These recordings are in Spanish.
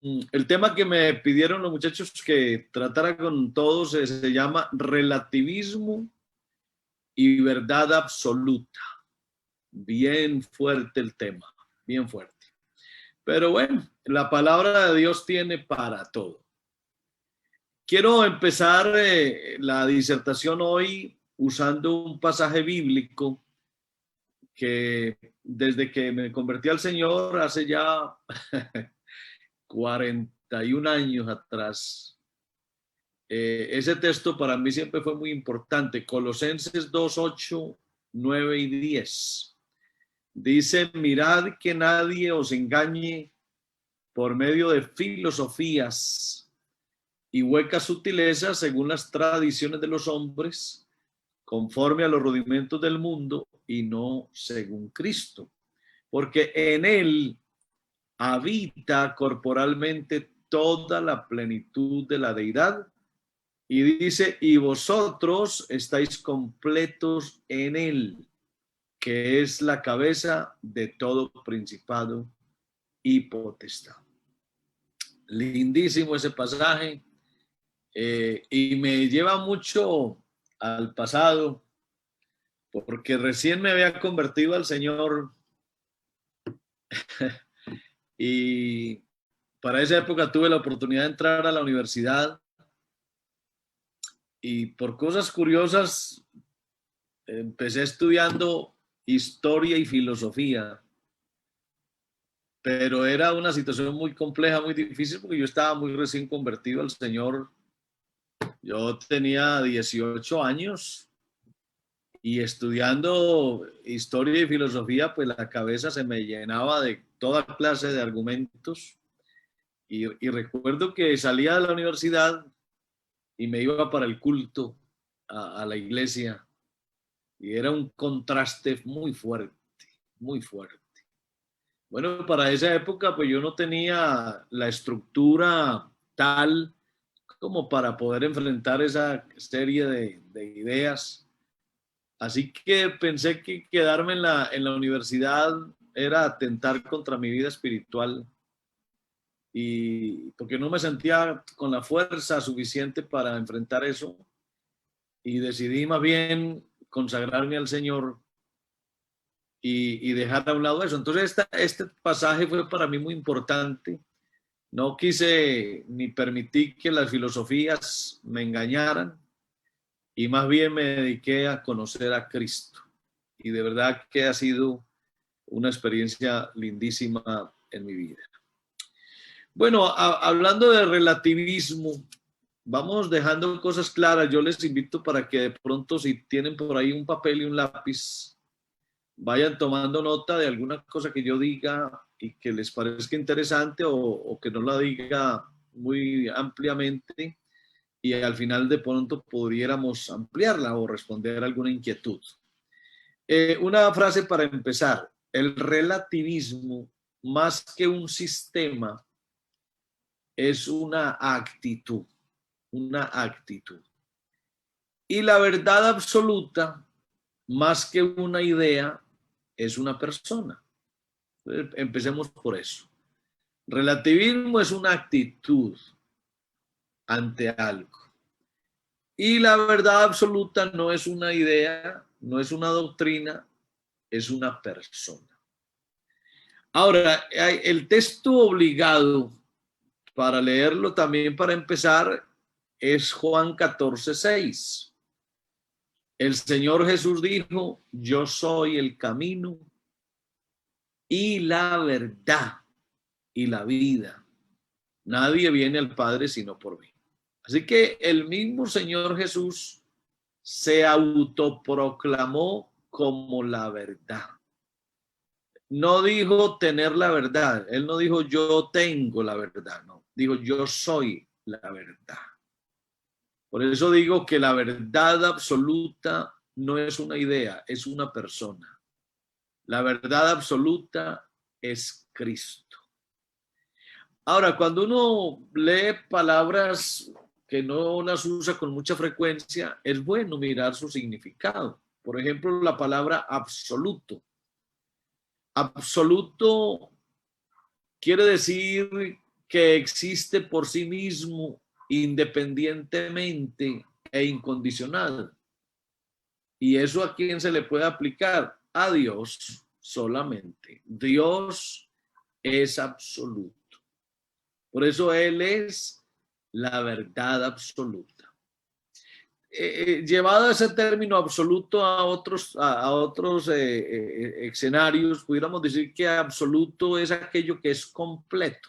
El tema que me pidieron los muchachos que tratara con todos se llama relativismo y verdad absoluta. Bien fuerte el tema, bien fuerte. Pero bueno, la palabra de Dios tiene para todo. Quiero empezar la disertación hoy usando un pasaje bíblico que desde que me convertí al Señor hace ya 41 años atrás, ese texto para mí siempre fue muy importante. Colosenses 2, 8, 9 y 10. Dice, mirad que nadie os engañe por medio de filosofías y huecas sutilezas según las tradiciones de los hombres, conforme a los rudimentos del mundo y no según Cristo. Porque en él habita corporalmente toda la plenitud de la deidad. Y dice, y vosotros estáis completos en él, que es la cabeza de todo principado y potestad. Lindísimo ese pasaje, y me lleva mucho al pasado, porque recién me había convertido al Señor y para esa época tuve la oportunidad de entrar a la universidad y por cosas curiosas empecé estudiando historia y filosofía, pero era una situación muy compleja, muy difícil, porque yo estaba muy recién convertido al Señor. Yo tenía 18 años y estudiando historia y filosofía, pues la cabeza se me llenaba de toda clase de argumentos. Y recuerdo que salía de la universidad y me iba para el culto a la iglesia y era un contraste muy fuerte, muy fuerte. Bueno, para esa época pues yo no tenía la estructura tal como para poder enfrentar esa serie de ideas. Así que pensé que quedarme en la universidad era atentar contra mi vida espiritual y porque no me sentía con la fuerza suficiente para enfrentar eso y decidí más bien consagrarme al Señor y dejar a un lado eso. Entonces este pasaje fue para mí muy importante. No quise ni permití que las filosofías me engañaran y más bien me dediqué a conocer a Cristo. Y de verdad que ha sido una experiencia lindísima en mi vida. Bueno, hablando de relativismo, vamos dejando cosas claras. Yo les invito para que de pronto, si tienen por ahí un papel y un lápiz, vayan tomando nota de alguna cosa que yo diga y que les parezca interesante o que no la diga muy ampliamente y al final de pronto pudiéramos ampliarla o responder alguna inquietud. Una frase para empezar. El relativismo, más que un sistema, es una actitud, una actitud. Y la verdad absoluta, más que una idea, es una persona. Empecemos por eso. Relativismo es una actitud ante algo. Y la verdad absoluta no es una idea, no es una doctrina, es una persona. Ahora, el texto obligado para leerlo también para empezar es Juan 14:6. El Señor Jesús dijo, yo soy el camino y la verdad y la vida. Nadie viene al Padre sino por mí. Así que el mismo Señor Jesús se autoproclamó como la verdad. No dijo tener la verdad. Él no dijo yo tengo la verdad. No, dijo yo soy la verdad. Por eso digo que la verdad absoluta no es una idea, es una persona. La verdad absoluta es Cristo. Ahora, cuando uno lee palabras que no las usa con mucha frecuencia, es bueno mirar su significado. Por ejemplo, la palabra absoluto. Absoluto quiere decir que existe por sí mismo, independientemente e incondicional. ¿Y eso a quién se le puede aplicar? A Dios solamente. Dios es absoluto. Por eso Él es la verdad absoluta. Llevado ese término absoluto a otros escenarios, pudiéramos decir que absoluto es aquello que es completo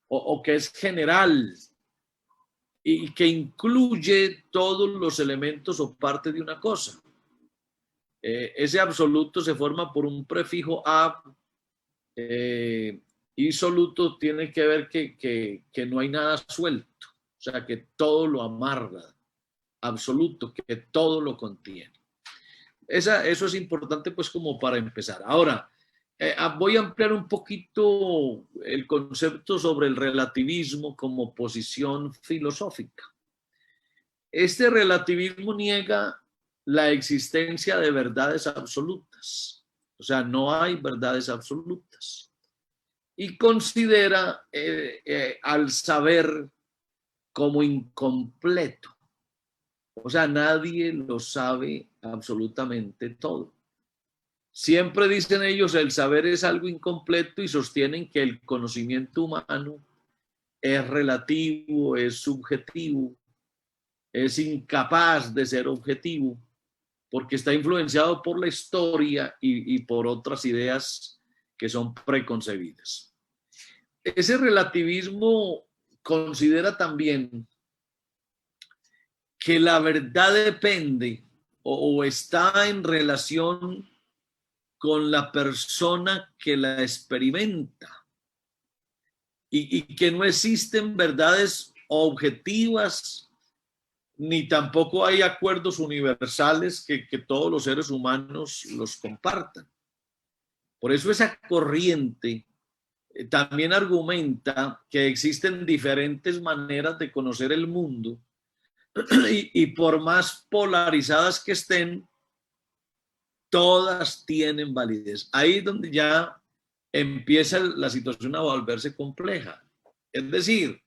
o que es general y que incluye todos los elementos o partes de una cosa. Ese absoluto se forma por un prefijo a, y soluto tiene que ver que no hay nada suelto, o sea, que todo lo amarra, absoluto, que todo lo contiene. Eso es importante pues como para empezar. Ahora, voy a ampliar un poquito el concepto sobre el relativismo como posición filosófica. Este relativismo niega la existencia de verdades absolutas. O sea, no hay verdades absolutas. Y considera al saber como incompleto. O sea, nadie lo sabe absolutamente todo. Siempre dicen ellos, el saber es algo incompleto y sostienen que el conocimiento humano es relativo, es subjetivo, es incapaz de ser objetivo, porque está influenciado por la historia y por otras ideas que son preconcebidas. Ese relativismo considera también que la verdad depende o está en relación con la persona que la experimenta y que no existen verdades objetivas ni tampoco hay acuerdos universales que todos los seres humanos los compartan. Por eso esa corriente también argumenta que existen diferentes maneras de conocer el mundo y por más polarizadas que estén, todas tienen validez. Ahí es donde ya empieza la situación a volverse compleja. Es decir,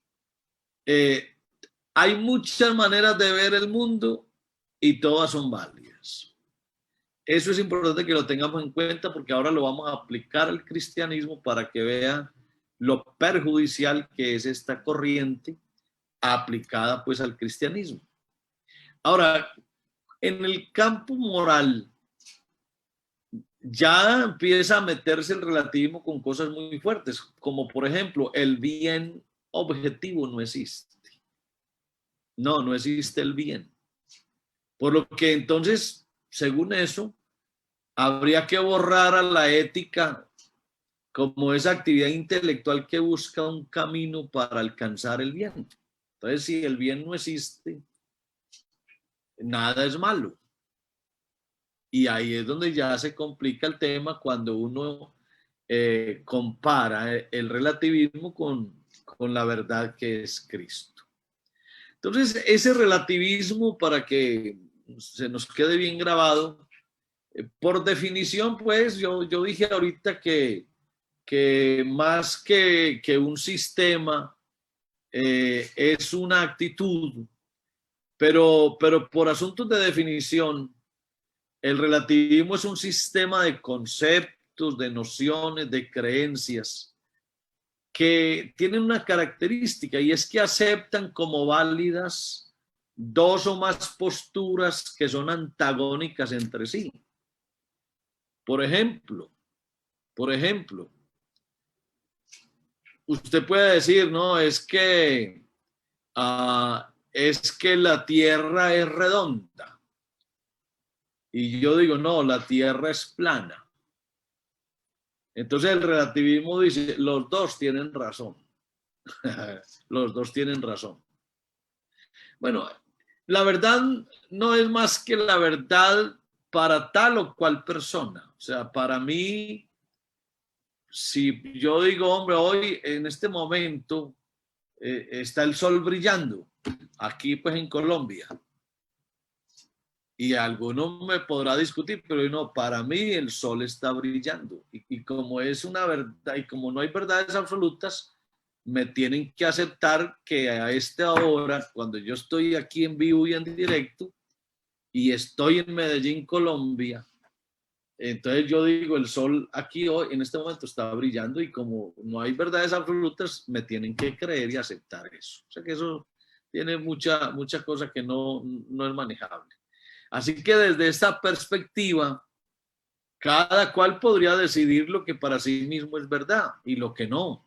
hay muchas maneras de ver el mundo y todas son válidas. Eso es importante que lo tengamos en cuenta porque ahora lo vamos a aplicar al cristianismo para que vea lo perjudicial que es esta corriente aplicada pues al cristianismo. Ahora, en el campo moral ya empieza a meterse el relativismo con cosas muy fuertes, como por ejemplo el bien objetivo no existe. No existe el bien. Por lo que entonces, según eso, habría que borrar a la ética como esa actividad intelectual que busca un camino para alcanzar el bien. Entonces, si el bien no existe, nada es malo. Y ahí es donde ya se complica el tema cuando uno compara el relativismo con la verdad que es Cristo. Entonces, ese relativismo, para que se nos quede bien grabado, por definición, pues yo dije ahorita que más que un sistema es una actitud, pero por asuntos de definición, el relativismo es un sistema de conceptos, de nociones, de creencias que tienen una característica y es que aceptan como válidas dos o más posturas que son antagónicas entre sí. Por ejemplo, usted puede decir, no, es que la Tierra es redonda. Y yo digo, no, la Tierra es plana. Entonces el relativismo dice, los dos tienen razón. Los dos tienen razón. Bueno, la verdad no es más que la verdad para tal o cual persona. O sea, para mí, si yo digo, hombre, hoy en este momento está el sol brillando, aquí pues en Colombia, y alguno me podrá discutir, pero no, para mí el sol está brillando. Y como es una verdad, y como no hay verdades absolutas, me tienen que aceptar que a esta hora, cuando yo estoy aquí en vivo y en directo, y estoy en Medellín, Colombia, entonces yo digo, el sol aquí hoy, en este momento está brillando y como no hay verdades absolutas, me tienen que creer y aceptar eso. O sea que eso tiene mucha cosa que no es manejable. Así que desde esta perspectiva, cada cual podría decidir lo que para sí mismo es verdad y lo que no.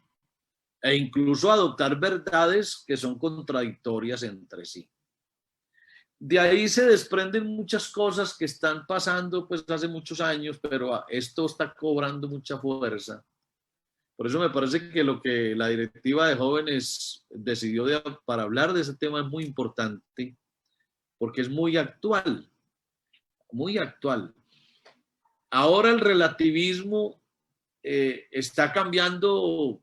E incluso adoptar verdades que son contradictorias entre sí. De ahí se desprenden muchas cosas que están pasando pues hace muchos años, pero esto está cobrando mucha fuerza. Por eso me parece que lo que la directiva de jóvenes decidió para hablar de ese tema es muy importante, porque es muy actual, muy actual. Ahora el relativismo está cambiando,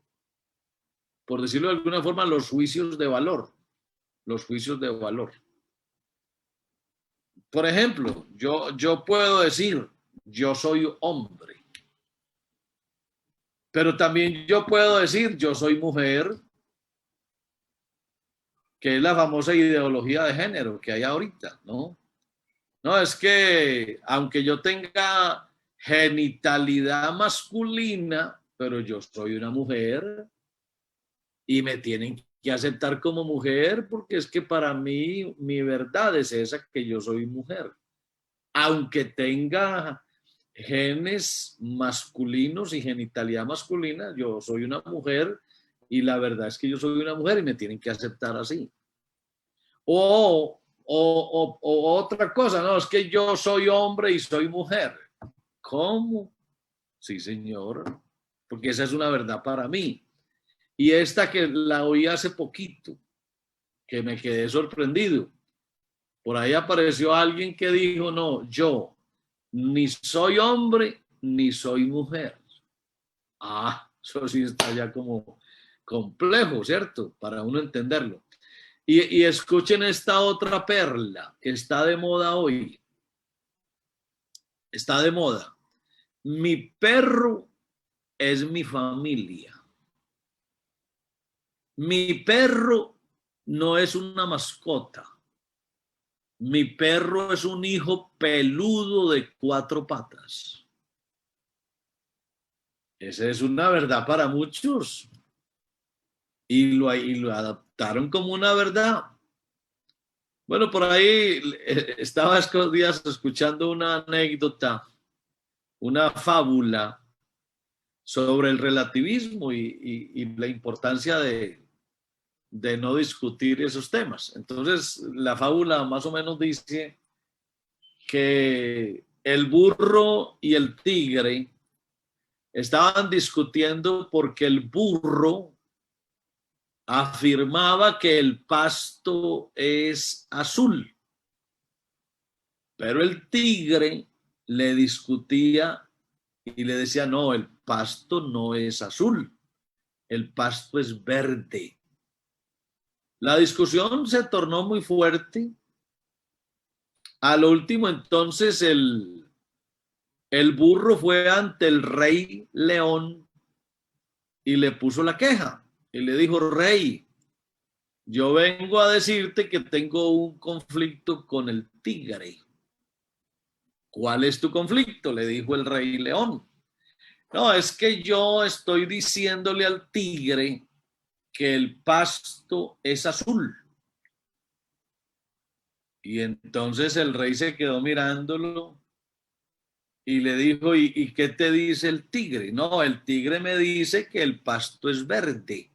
por decirlo de alguna forma, los juicios de valor, los juicios de valor. Por ejemplo, yo puedo decir, yo soy hombre, pero también yo puedo decir, yo soy mujer, que es la famosa ideología de género que hay ahorita, ¿no? No, es que aunque yo tenga genitalidad masculina, pero yo soy una mujer y me tienen que aceptar como mujer porque es que para mí mi verdad es esa, que yo soy mujer. Aunque tenga genes masculinos y genitalidad masculina, yo soy una mujer y la verdad es que yo soy una mujer y me tienen que aceptar así. O otra cosa, no, es que yo soy hombre y soy mujer. ¿Cómo? Sí, señor, porque esa es una verdad para mí. Y esta que la oí hace poquito, que me quedé sorprendido. Por ahí apareció alguien que dijo, no, yo ni soy hombre ni soy mujer. Ah, eso sí está ya como complejo, ¿cierto? Para uno entenderlo. Y escuchen esta otra perla que está de moda hoy. Está de moda. Mi perro es mi familia. Mi perro no es una mascota. Mi perro es un hijo peludo de 4 patas. Esa es una verdad para muchos. Y lo adaptaron como una verdad. Bueno, por ahí estaba estos días escuchando una anécdota, una fábula sobre el relativismo y la importancia de no discutir esos temas. Entonces, la fábula más o menos dice que el burro y el tigre estaban discutiendo porque el burro afirmaba que el pasto es azul, pero el tigre le discutía y le decía, no, el pasto no es azul, el pasto es verde. La discusión se tornó muy fuerte. A lo último, entonces, el burro fue ante el rey León y le puso la queja. Y le dijo, rey, yo vengo a decirte que tengo un conflicto con el tigre. ¿Cuál es tu conflicto? Le dijo el rey León. No, es que yo estoy diciéndole al tigre que el pasto es azul. Y entonces el rey se quedó mirándolo y le dijo, ¿y qué te dice el tigre? No, el tigre me dice que el pasto es verde,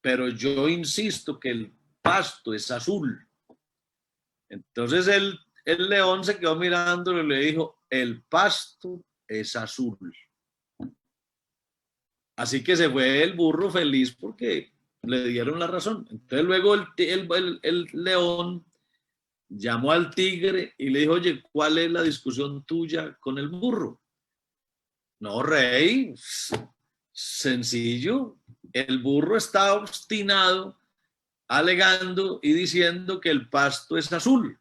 pero yo insisto que el pasto es azul. Entonces el león se quedó mirándolo y le dijo, el pasto es azul. Así que se fue el burro feliz porque le dieron la razón. Entonces luego el león llamó al tigre y le dijo, oye, ¿cuál es la discusión tuya con el burro? No, rey, sencillo. El burro está obstinado, alegando y diciendo que el pasto es azul.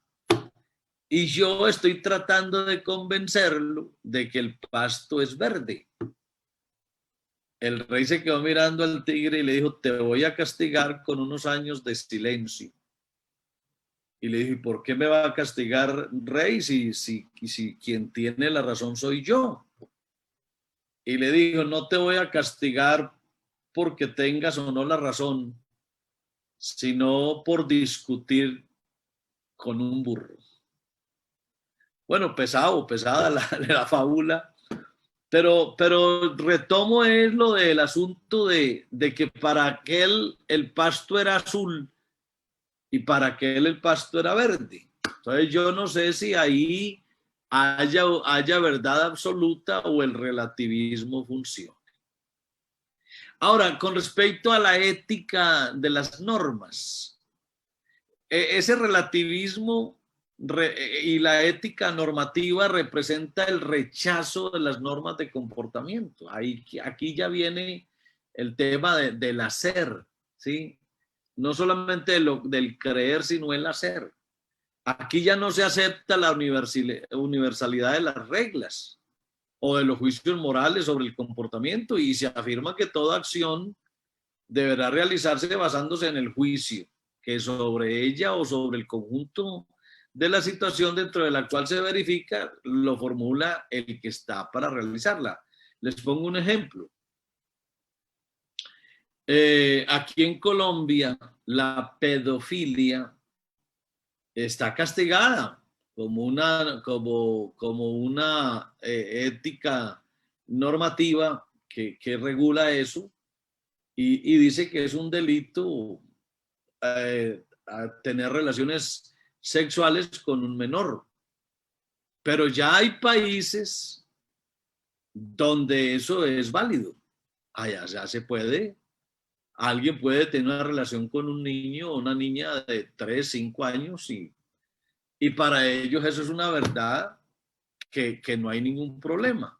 Y yo estoy tratando de convencerlo de que el pasto es verde. el rey se quedó mirando al tigre y le dijo, te voy a castigar con unos años de silencio. Y le dijo, ¿y por qué me va a castigar, rey, si quien tiene la razón soy yo? Y le dijo, no te voy a castigar porque tengas o no la razón, sino por discutir con un burro. Bueno, pesada la fábula, pero retomo es lo del asunto de que para aquel el pasto era azul y para aquel el pasto era verde. Entonces yo no sé si ahí haya verdad absoluta o el relativismo funciona. Ahora, con respecto a la ética de las normas, ese relativismo y la ética normativa representa el rechazo de las normas de comportamiento. Aquí ya viene el tema del hacer, ¿sí? No solamente del creer, sino el hacer. Aquí ya no se acepta la universalidad de las reglas o de los juicios morales sobre el comportamiento y se afirma que toda acción deberá realizarse basándose en el juicio que sobre ella o sobre el conjunto de la situación dentro de la cual se verifica lo formula el que está para realizarla. Les pongo un ejemplo. Aquí en Colombia la pedofilia está castigada como una ética normativa que regula eso y dice que es un delito a tener relaciones sexuales con un menor. Pero ya hay países donde eso es válido. Allá ya se puede. Alguien puede tener una relación con un niño o una niña de 3, 5 años y para ellos eso es una verdad que no hay ningún problema.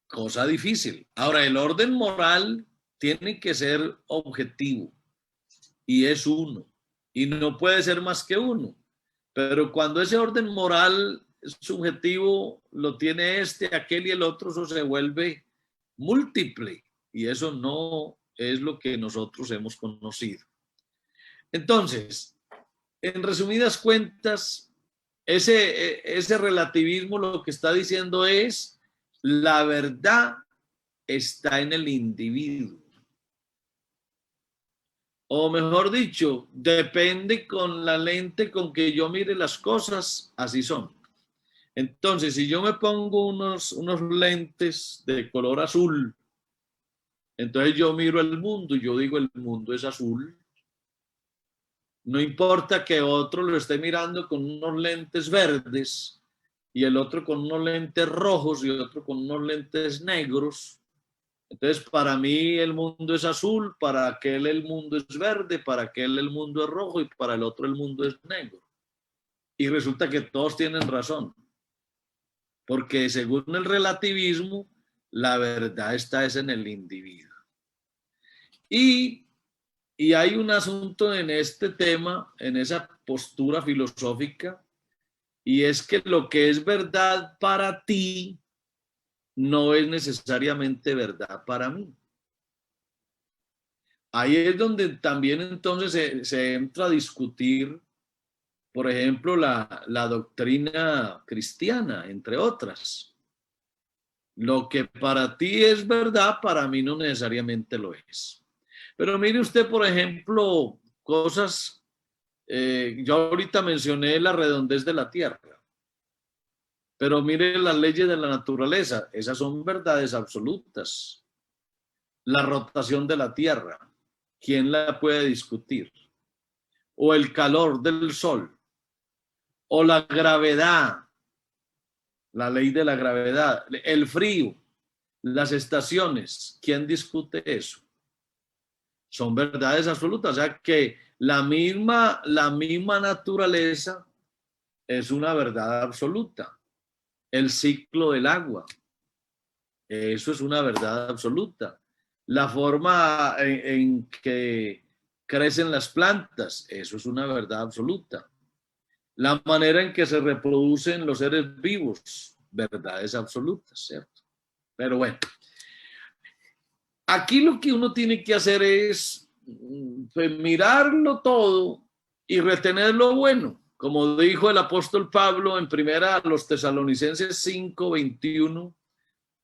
Cosa difícil. Ahora, el orden moral tiene que ser objetivo y es uno y no puede ser más que uno. Pero cuando ese orden moral subjetivo lo tiene este, aquel y el otro, eso se vuelve múltiple y eso no es lo que nosotros hemos conocido. Entonces, en resumidas cuentas, ese relativismo lo que está diciendo es la verdad está en el individuo. O mejor dicho, depende con la lente con que yo mire las cosas, así son. Entonces, si yo me pongo unos lentes de color azul, entonces yo miro el mundo y yo digo el mundo es azul. No importa que otro lo esté mirando con unos lentes verdes y el otro con unos lentes rojos y otro con unos lentes negros. Entonces, para mí el mundo es azul, para aquel el mundo es verde, para aquel el mundo es rojo y para el otro el mundo es negro. Y resulta que todos tienen razón, porque según el relativismo, la verdad está es en el individuo. Y hay un asunto en este tema, en esa postura filosófica, y es que lo que es verdad para ti no es necesariamente verdad para mí. Ahí es donde también entonces se entra a discutir, por ejemplo, la doctrina cristiana, entre otras. Lo que para ti es verdad, para mí no necesariamente lo es. Pero mire usted, por ejemplo, cosas, yo ahorita mencioné la redondez de la Tierra, pero mire las leyes de la naturaleza, esas son verdades absolutas. La rotación de la Tierra, ¿quién la puede discutir? O el calor del sol, o la gravedad, la ley de la gravedad, el frío, las estaciones, ¿quién discute eso? Son verdades absolutas, o sea que la misma naturaleza es una verdad absoluta. El ciclo del agua, eso es una verdad absoluta. La forma en que crecen las plantas, eso es una verdad absoluta. La manera en que se reproducen los seres vivos, verdades absolutas, ¿cierto? Pero bueno, Aquí lo que uno tiene que hacer es pues, mirarlo todo y retener lo bueno. Como dijo el apóstol Pablo en primera a los Tesalonicenses 5:21,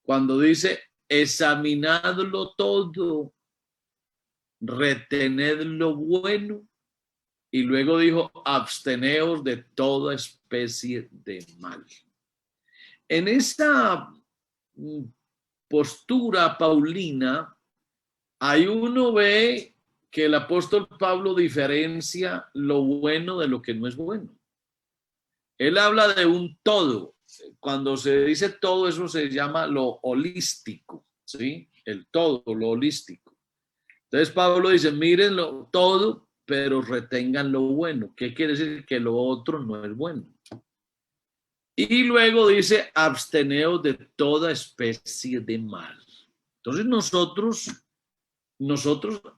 cuando dice, examinadlo todo, retened lo bueno, y luego dijo, absteneos de toda especie de mal. En esta postura paulina, ahí uno ve que el apóstol Pablo diferencia lo bueno de lo que no es bueno. Él habla de un todo. Cuando se dice todo, eso se llama lo holístico, ¿sí? El todo, lo holístico. Entonces Pablo dice, mírenlo todo, pero retengan lo bueno. ¿Qué quiere decir? Que lo otro no es bueno. Y luego dice, absteneos de toda especie de mal. Entonces nosotros,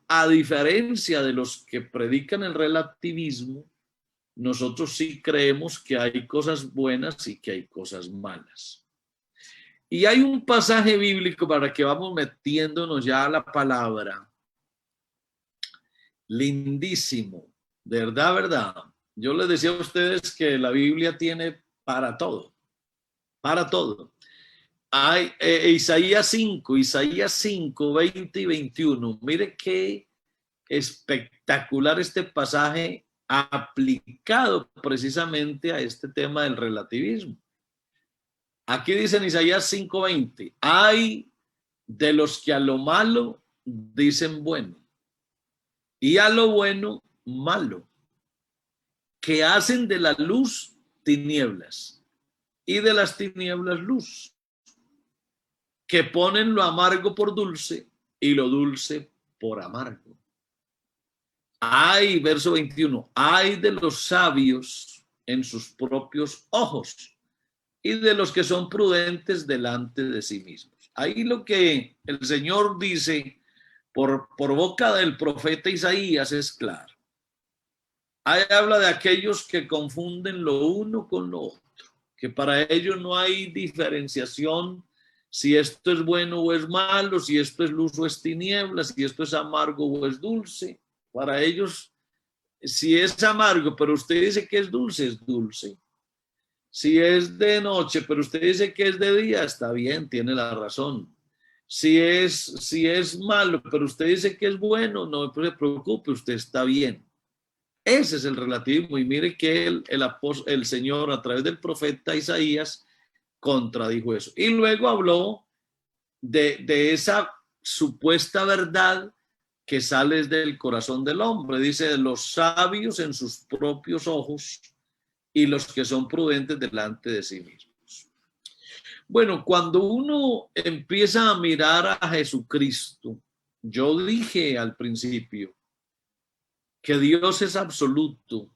a diferencia de los que predican el relativismo, nosotros sí creemos que hay cosas buenas y que hay cosas malas. Y hay un pasaje bíblico para que vamos metiéndonos ya a la palabra. Lindísimo, verdad, verdad. Yo les decía a ustedes que la Biblia tiene para todo, para todo. Hay Isaías 5, 20 y 21. Mire qué espectacular este pasaje aplicado precisamente a este tema del relativismo. Aquí dice en Isaías 5:20, hay de los que a lo malo dicen bueno y a lo bueno malo, que hacen de la luz tinieblas y de las tinieblas luz, que ponen lo amargo por dulce y lo dulce por amargo. Hay, verso 21, hay de los sabios en sus propios ojos y de los que son prudentes delante de sí mismos. Ahí lo que el Señor dice por boca del profeta Isaías es claro. Ahí habla de aquellos que confunden lo uno con lo otro, que para ellos no hay diferenciación si esto es bueno o es malo, si esto es luz o es tinieblas, si esto es amargo o es dulce. Para ellos, si es amargo, pero usted dice que es dulce. Si es de noche, pero usted dice que es de día, está bien, tiene la razón. Si es malo, pero usted dice que es bueno, no se preocupe, usted está bien. Ese es el relativismo. Y mire que el Señor a través del profeta Isaías contradijo eso. Y luego habló de esa supuesta verdad que sale del corazón del hombre. Dice, los sabios en sus propios ojos y los que son prudentes delante de sí mismos. Bueno, cuando uno empieza a mirar a Jesucristo, yo dije al principio que Dios es absoluto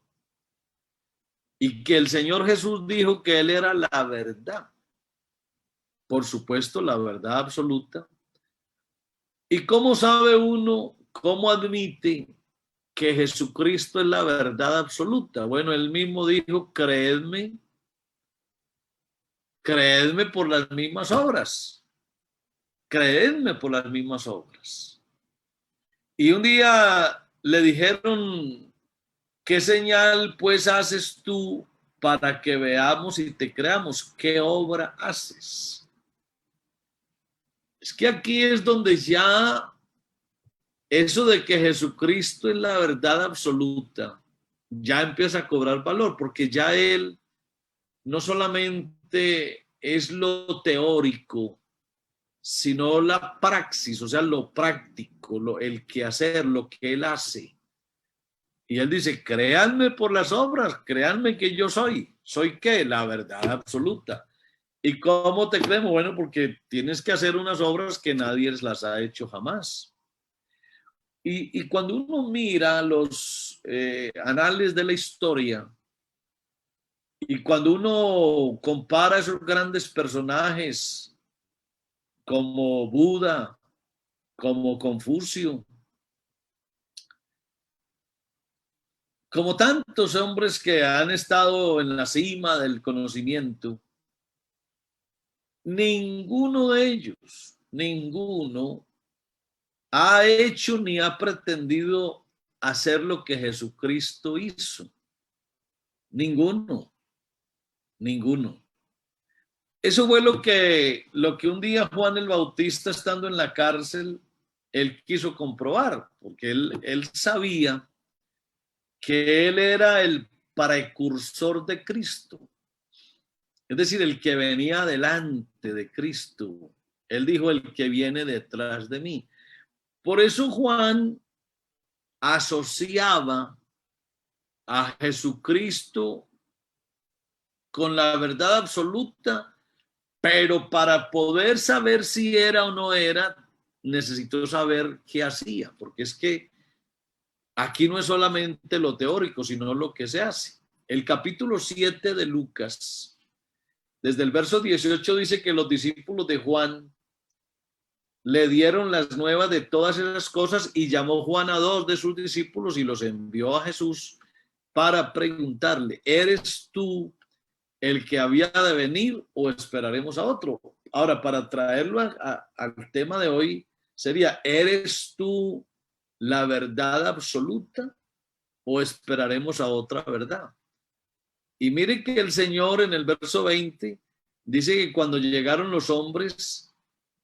y que el Señor Jesús dijo que Él era la verdad. Por supuesto, la verdad absoluta. ¿Y cómo sabe uno, cómo admite que Jesucristo es la verdad absoluta? Bueno, Él mismo dijo, creedme por las mismas obras. Creedme por las mismas obras. Y un día le dijeron, ¿qué señal pues haces tú para que veamos y te creamos? ¿Qué obra haces? Es que aquí es donde ya eso de que Jesucristo es la verdad absoluta ya empieza a cobrar valor, porque ya Él no solamente es lo teórico, sino la praxis, o sea, lo práctico, el quehacer, lo que Él hace. Y Él dice, créanme por las obras, créanme que yo soy. ¿Soy qué? La verdad absoluta. ¿Y cómo te creemos? Bueno, porque tienes que hacer unas obras que nadie las ha hecho jamás. Y cuando uno mira los anales de la historia y cuando uno compara esos grandes personajes como Buda, como Confucio, como tantos hombres que han estado en la cima del conocimiento, ninguno de ellos, ninguno ha hecho ni ha pretendido hacer lo que Jesucristo hizo. Ninguno, ninguno. Eso fue lo que un día Juan el Bautista, estando en la cárcel, él quiso comprobar, porque él sabía que él era el precursor de Cristo, es decir, el que venía delante de Cristo. Él dijo, el que viene detrás de mí. Por eso Juan asociaba a Jesucristo con la verdad absoluta, pero para poder saber si era o no era, necesitó saber qué hacía, porque es que aquí no es solamente lo teórico, sino lo que se hace. El capítulo 7 de Lucas, desde el verso 18, dice que los discípulos de Juan le dieron las nuevas de todas esas cosas y llamó Juan a dos de sus discípulos y los envió a Jesús para preguntarle, ¿eres tú el que había de venir o esperaremos a otro? Ahora, para traerlo al tema de hoy, sería, ¿eres tú la verdad absoluta o esperaremos a otra verdad? Y mire que el Señor en el verso 20 dice que cuando llegaron los hombres,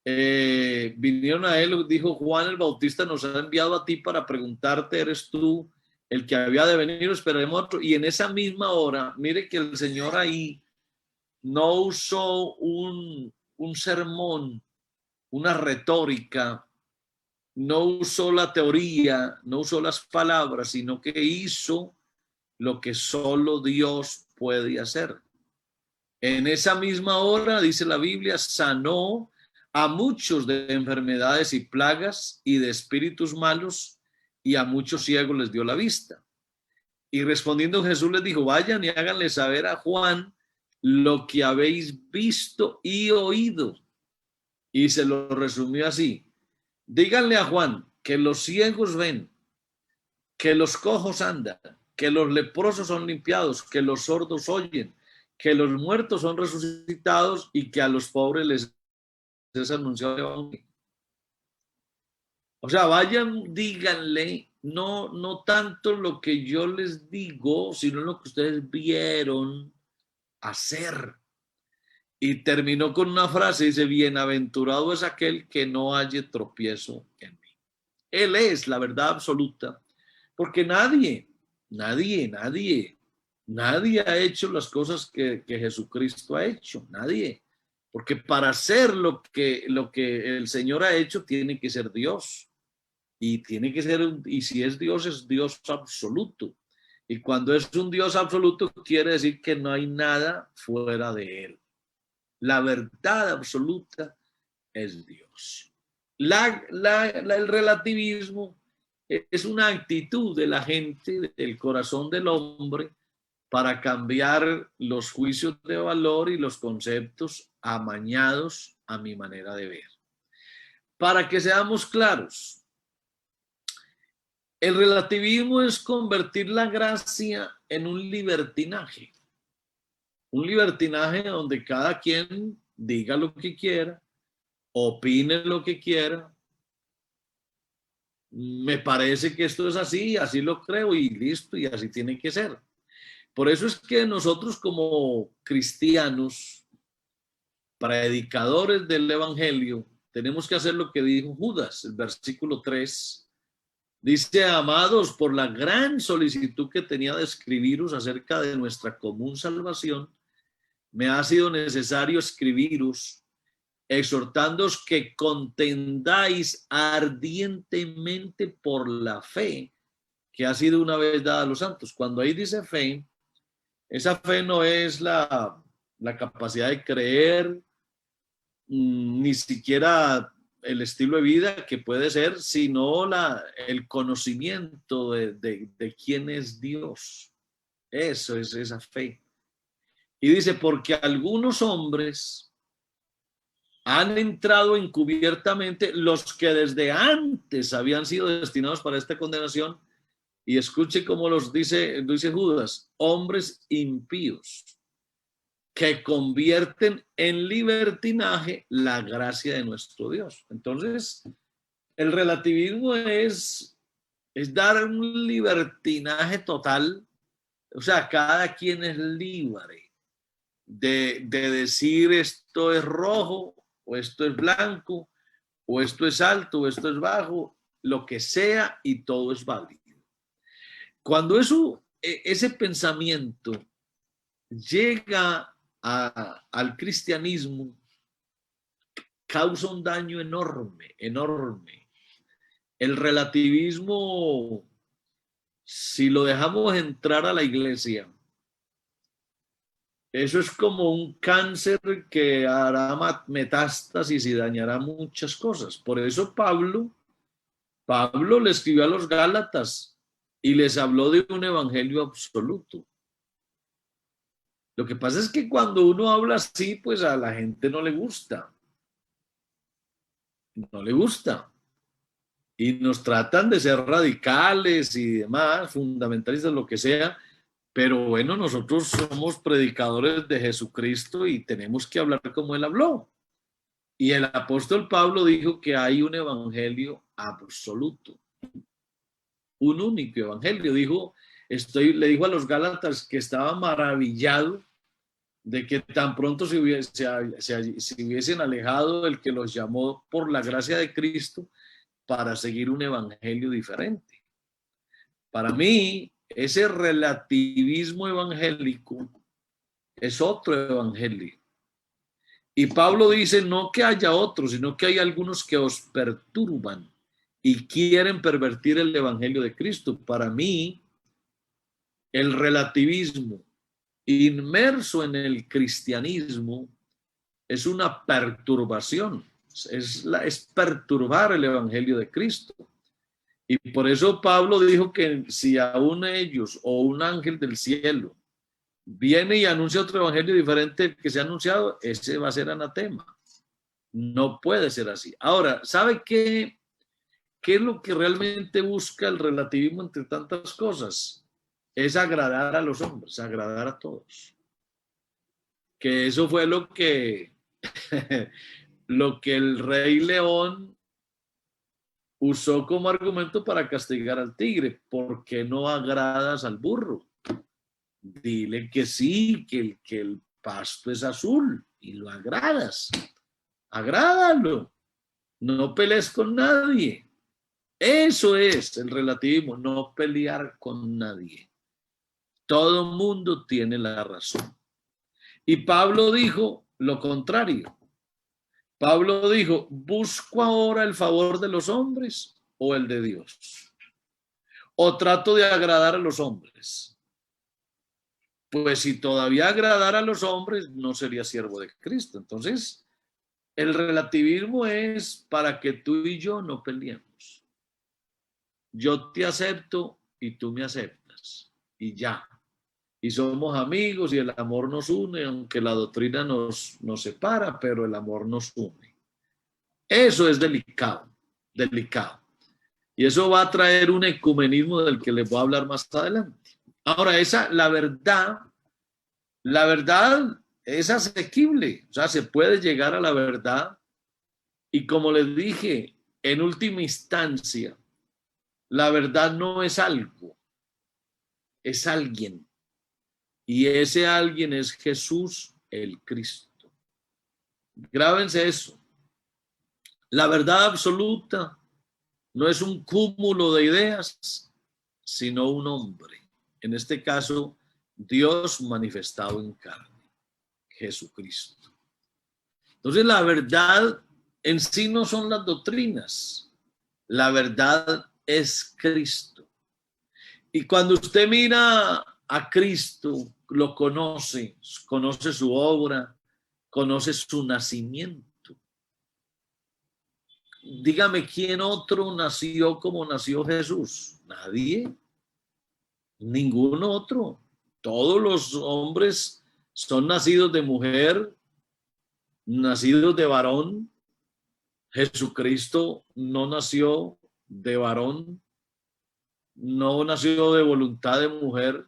vinieron a él, dijo, Juan el Bautista nos ha enviado a ti para preguntarte, ¿eres tú el que había de venir o esperaremos a otro? Y en esa misma hora, mire que el Señor ahí no usó un sermón, una retórica, no usó la teoría, no usó las palabras, sino que hizo lo que solo Dios puede hacer. En esa misma hora, dice la Biblia, sanó a muchos de enfermedades y plagas y de espíritus malos, y a muchos ciegos les dio la vista. Y respondiendo Jesús les dijo, vayan y háganle saber a Juan lo que habéis visto y oído. Y se lo resumió así. Díganle a Juan que los ciegos ven, que los cojos andan, que los leprosos son limpiados, que los sordos oyen, que los muertos son resucitados y que a los pobres les es anunciado el evangelio. O sea, vayan, díganle, no tanto lo que yo les digo, sino lo que ustedes vieron hacer. Y terminó con una frase, dice, bienaventurado es aquel que no halle tropiezo en mí. Él es la verdad absoluta, porque nadie ha hecho las cosas que Jesucristo ha hecho, nadie. Porque para hacer lo que el Señor ha hecho, tiene que ser Dios. Y tiene que ser, y si es Dios absoluto. Y cuando es un Dios absoluto, quiere decir que no hay nada fuera de él. La verdad absoluta es Dios. El relativismo es una actitud de la gente, del corazón del hombre, para cambiar los juicios de valor y los conceptos amañados a mi manera de ver. Para que seamos claros, el relativismo es convertir la gracia en un libertinaje. Un libertinaje donde cada quien diga lo que quiera, opine lo que quiera. Me parece que esto es así, así lo creo y listo, y así tiene que ser. Por eso es que nosotros como cristianos, predicadores del evangelio, tenemos que hacer lo que dijo Judas, el versículo 3. Dice, amados, por la gran solicitud que tenía de escribiros acerca de nuestra común salvación, me ha sido necesario escribiros, exhortándoos que contendáis ardientemente por la fe que ha sido una vez dada a los santos. Cuando ahí dice fe, esa fe no es la capacidad de creer, ni siquiera el estilo de vida que puede ser, sino el conocimiento de quién es Dios. Eso es esa fe. Y dice, porque algunos hombres han entrado encubiertamente, los que desde antes habían sido destinados para esta condenación, y escuche cómo los dice Judas, hombres impíos, que convierten en libertinaje la gracia de nuestro Dios. Entonces, El relativismo es dar un libertinaje total. O sea, cada quien es libre de decir esto es rojo, o esto es blanco, o esto es alto, o esto es bajo, lo que sea, y todo es válido. Cuando ese pensamiento llega al cristianismo, causa un daño enorme, enorme. El relativismo, si lo dejamos entrar a la iglesia, eso es como un cáncer que hará metástasis y dañará muchas cosas. Por eso Pablo le escribió a los Gálatas y les habló de un evangelio absoluto. Lo que pasa es que cuando uno habla así, pues a la gente no le gusta. No le gusta. Y nos tratan de ser radicales y demás, fundamentalistas, lo que sea. Pero bueno, nosotros somos predicadores de Jesucristo y tenemos que hablar como él habló. Y el apóstol Pablo dijo que hay un evangelio absoluto, un único evangelio. Le dijo a los Gálatas que estaba maravillado de que tan pronto se hubiesen alejado del que los llamó por la gracia de Cristo para seguir un evangelio diferente. Para mí, ese relativismo evangélico es otro evangelio. Y Pablo dice no que haya otros, sino que hay algunos que os perturban y quieren pervertir el evangelio de Cristo. Para mí, el relativismo inmerso en el cristianismo es una perturbación, es perturbar el evangelio de Cristo. Y por eso Pablo dijo que si aún ellos o un ángel del cielo viene y anuncia otro evangelio diferente al que se ha anunciado, ese va a ser anatema. No puede ser así. Ahora, ¿sabe qué es lo que realmente busca el relativismo entre tantas cosas? Es agradar a los hombres, agradar a todos. Que eso fue lo que el rey León usó como argumento para castigar al tigre. ¿Por qué no agradas al burro? Dile que sí, que el pasto es azul y lo agradas. Agrádalo. No pelees con nadie. Eso es el relativismo, no pelear con nadie. Todo mundo tiene la razón. Y Pablo dijo lo contrario. Pablo dijo, ¿busco ahora el favor de los hombres o el de Dios? ¿O trato de agradar a los hombres? Pues si todavía agradara a los hombres, no sería siervo de Cristo. Entonces, el relativismo es para que tú y yo no peleemos. Yo te acepto y tú me aceptas. Y ya. Y somos amigos y el amor nos une, aunque la doctrina nos separa, pero el amor nos une. Eso es delicado, delicado. Y eso va a traer un ecumenismo del que les voy a hablar más adelante. Ahora, la verdad es asequible, o sea, se puede llegar a la verdad. Y como les dije, en última instancia, la verdad no es algo, es alguien. Y ese alguien es Jesús el Cristo. Grábense eso. La verdad absoluta no es un cúmulo de ideas, sino un hombre. En este caso, Dios manifestado en carne, Jesucristo. Entonces, la verdad en sí no son las doctrinas. La verdad es Cristo. Y cuando usted mira a Cristo, lo conoce su obra, conoce su nacimiento. Dígame, ¿quién otro nació como nació Jesús? Nadie, ningún otro. Todos los hombres son nacidos de mujer, nacidos de varón. Jesucristo no nació de varón, no nació de voluntad de mujer,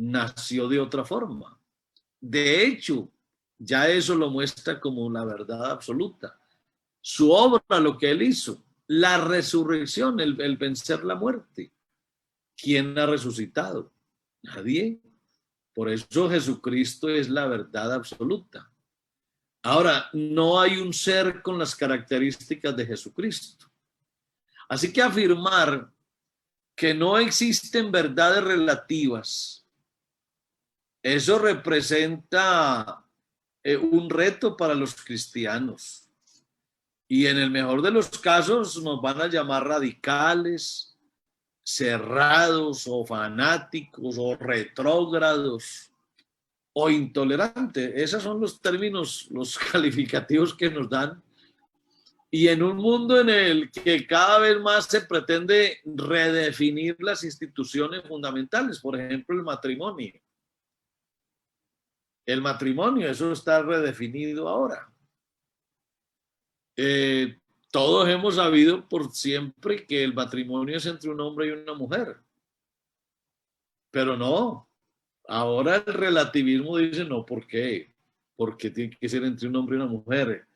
nació de otra forma. De hecho, ya eso lo muestra como la verdad absoluta. Su obra, lo que él hizo, la resurrección, el vencer la muerte. ¿Quién ha resucitado? Nadie. Por eso Jesucristo es la verdad absoluta. Ahora, no hay un ser con las características de Jesucristo. Así que afirmar que no existen verdades relativas, eso representa un reto para los cristianos. Y en el mejor de los casos nos van a llamar radicales, cerrados o fanáticos o retrógrados o intolerantes. Esos son los términos, los calificativos que nos dan. Y en un mundo en el que cada vez más se pretende redefinir las instituciones fundamentales, por ejemplo, el matrimonio. El matrimonio, eso está redefinido ahora. Todos hemos sabido por siempre que el matrimonio es entre un hombre y una mujer. Pero no, ahora el relativismo dice no, ¿por qué? Porque tiene que ser entre un hombre y una mujer.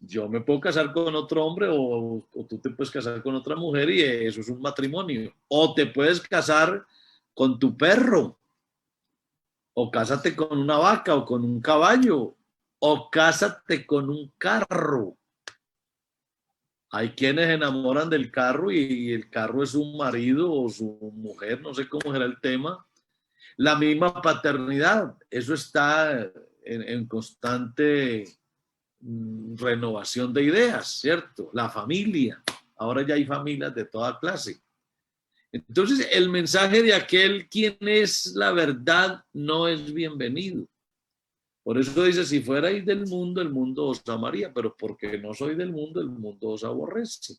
Yo me puedo casar con otro hombre o tú te puedes casar con otra mujer y eso es un matrimonio. O te puedes casar con tu perro, o cásate con una vaca o con un caballo, o cásate con un carro. Hay quienes enamoran del carro y el carro es su marido o su mujer, no sé cómo será el tema. La misma paternidad, eso está en constante renovación de ideas, ¿cierto? La familia, ahora ya hay familias de toda clase. Entonces, el mensaje de aquel quien es la verdad no es bienvenido. Por eso dice, si fuerais del mundo, el mundo os amaría, pero porque no soy del mundo, el mundo os aborrece.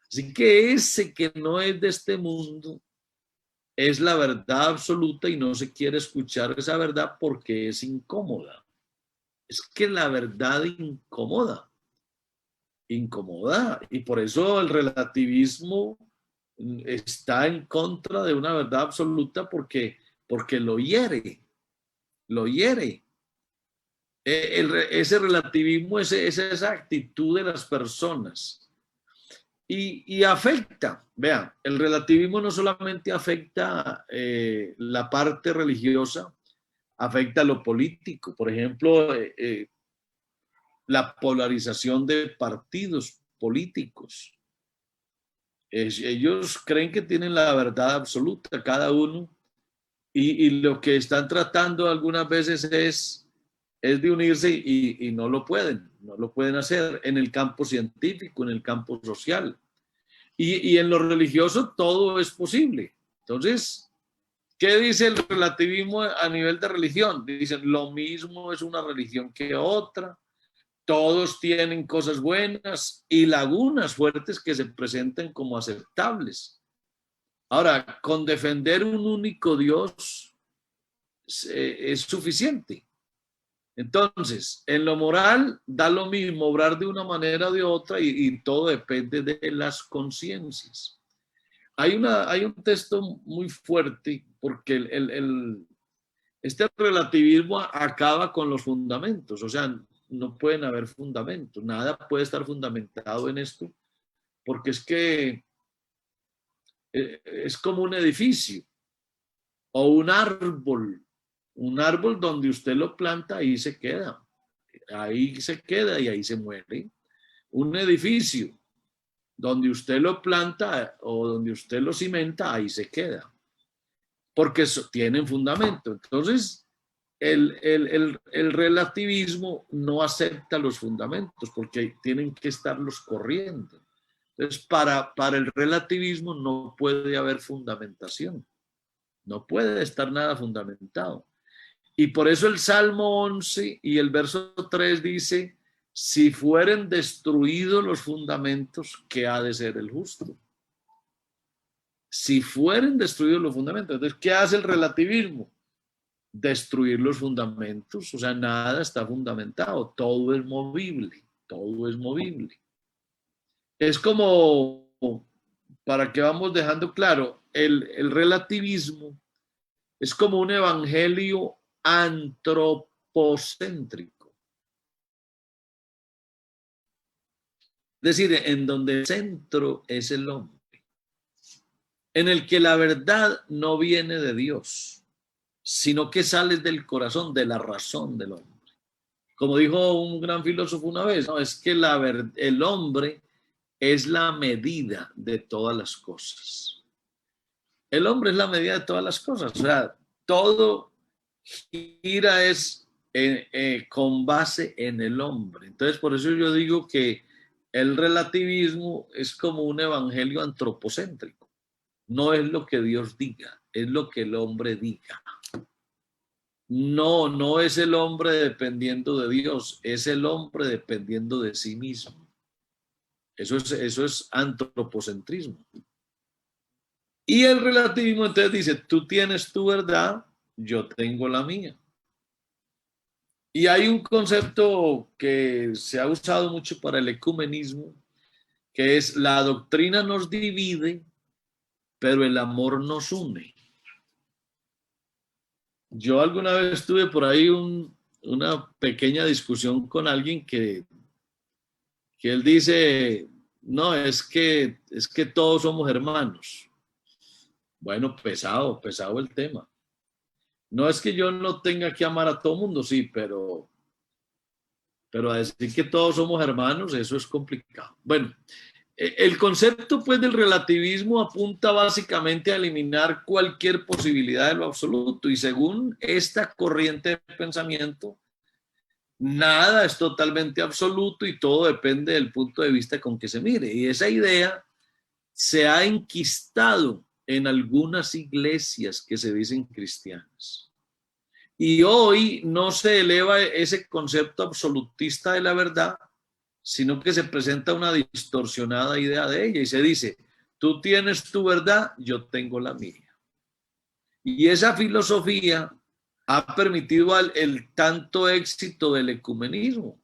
Así que ese que no es de este mundo es la verdad absoluta y no se quiere escuchar esa verdad porque es incómoda. Es que la verdad incomoda. Incomoda. Y por eso el relativismo está en contra de una verdad absoluta porque lo hiere. Lo hiere. Ese relativismo es esa actitud de las personas. Y afecta, vean, el relativismo no solamente afecta la parte religiosa, afecta lo político. Por ejemplo, la polarización de partidos políticos. Ellos creen que tienen la verdad absoluta, cada uno, y lo que están tratando algunas veces es de unirse y no lo pueden hacer en el campo científico, en el campo social. Y en lo religioso todo es posible. Entonces, ¿qué dice el relativismo a nivel de religión? Dicen, lo mismo es una religión que otra, todos tienen cosas buenas y lagunas fuertes que se presentan como aceptables. Ahora, con defender un único Dios es suficiente. Entonces, en lo moral da lo mismo obrar de una manera o de otra y todo depende de las conciencias. Hay un texto muy fuerte porque este relativismo acaba con los fundamentos, o sea, no pueden haber fundamentos, nada puede estar fundamentado en esto, porque es que es como un edificio o un árbol donde usted lo planta, ahí se queda y ahí se muere. Un edificio donde usted lo planta o donde usted lo cimenta, ahí se queda, porque tienen fundamento. Entonces, el relativismo no acepta los fundamentos porque tienen que estarlos corriendo. Entonces, para el relativismo no puede haber fundamentación, no puede estar nada fundamentado. Y por eso el Salmo 11 y el verso 3 dice, si fueren destruidos los fundamentos, ¿qué ha de ser el justo? Si fueren destruidos los fundamentos. Entonces, ¿qué hace el relativismo? Destruir los fundamentos, o sea, nada está fundamentado, todo es movible, todo es movible. Es como, para que vamos dejando claro, el relativismo es como un evangelio antropocéntrico. Es decir, en donde el centro es el hombre, en el que la verdad no viene de Dios, sino que sale del corazón, de la razón del hombre. Como dijo un gran filósofo una vez, ¿no? Es que el hombre es la medida de todas las cosas. El hombre es la medida de todas las cosas. O sea, todo gira es con base en el hombre. Entonces, por eso yo digo que el relativismo es como un evangelio antropocéntrico. No es lo que Dios diga, es lo que el hombre diga. No, no es el hombre dependiendo de Dios, es el hombre dependiendo de sí mismo. Eso es antropocentrismo. Y el relativismo entonces dice, tú tienes tu verdad, yo tengo la mía. Y hay un concepto que se ha usado mucho para el ecumenismo, que es la doctrina nos divide, pero el amor nos une. Yo alguna vez tuve por ahí una pequeña discusión con alguien que él dice, no, es que todos somos hermanos. Bueno, pesado el tema. No es que yo no tenga que amar a todo mundo, sí, pero a decir que todos somos hermanos, eso es complicado. Bueno, el concepto pues del relativismo apunta básicamente a eliminar cualquier posibilidad de lo absoluto y según esta corriente de pensamiento, nada es totalmente absoluto y todo depende del punto de vista con que se mire. Y esa idea se ha enquistado en algunas iglesias que se dicen cristianas. Y hoy no se eleva ese concepto absolutista de la verdad, sino que se presenta una distorsionada idea de ella y se dice, tú tienes tu verdad, yo tengo la mía. Y esa filosofía ha permitido el tanto éxito del ecumenismo.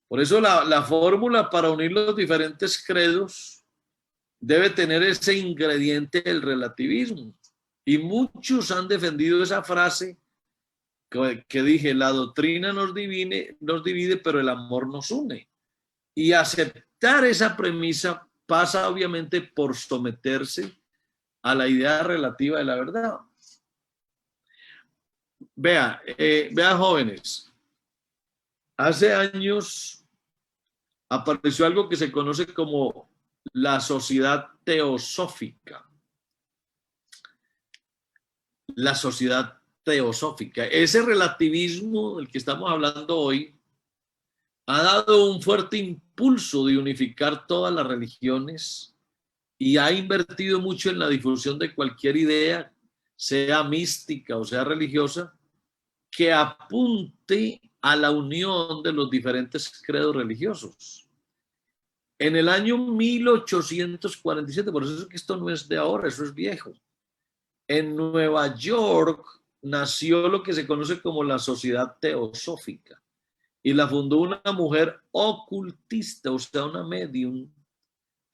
Por eso la fórmula para unir los diferentes credos debe tener ese ingrediente del relativismo. Y muchos han defendido esa frase que dije, la doctrina nos divide, pero el amor nos une. Y aceptar esa premisa pasa obviamente por someterse a la idea relativa de la verdad. Vea, jóvenes, hace años apareció algo que se conoce como la sociedad teosófica. La sociedad teosófica. Ese relativismo del que estamos hablando hoy ha dado un fuerte impulso de unificar todas las religiones y ha invertido mucho en la difusión de cualquier idea, sea mística o sea religiosa, que apunte a la unión de los diferentes credos religiosos. En el año 1847, por eso es que esto no es de ahora, eso es viejo, en Nueva York nació lo que se conoce como la Sociedad Teosófica y la fundó una mujer ocultista, o sea, una medium,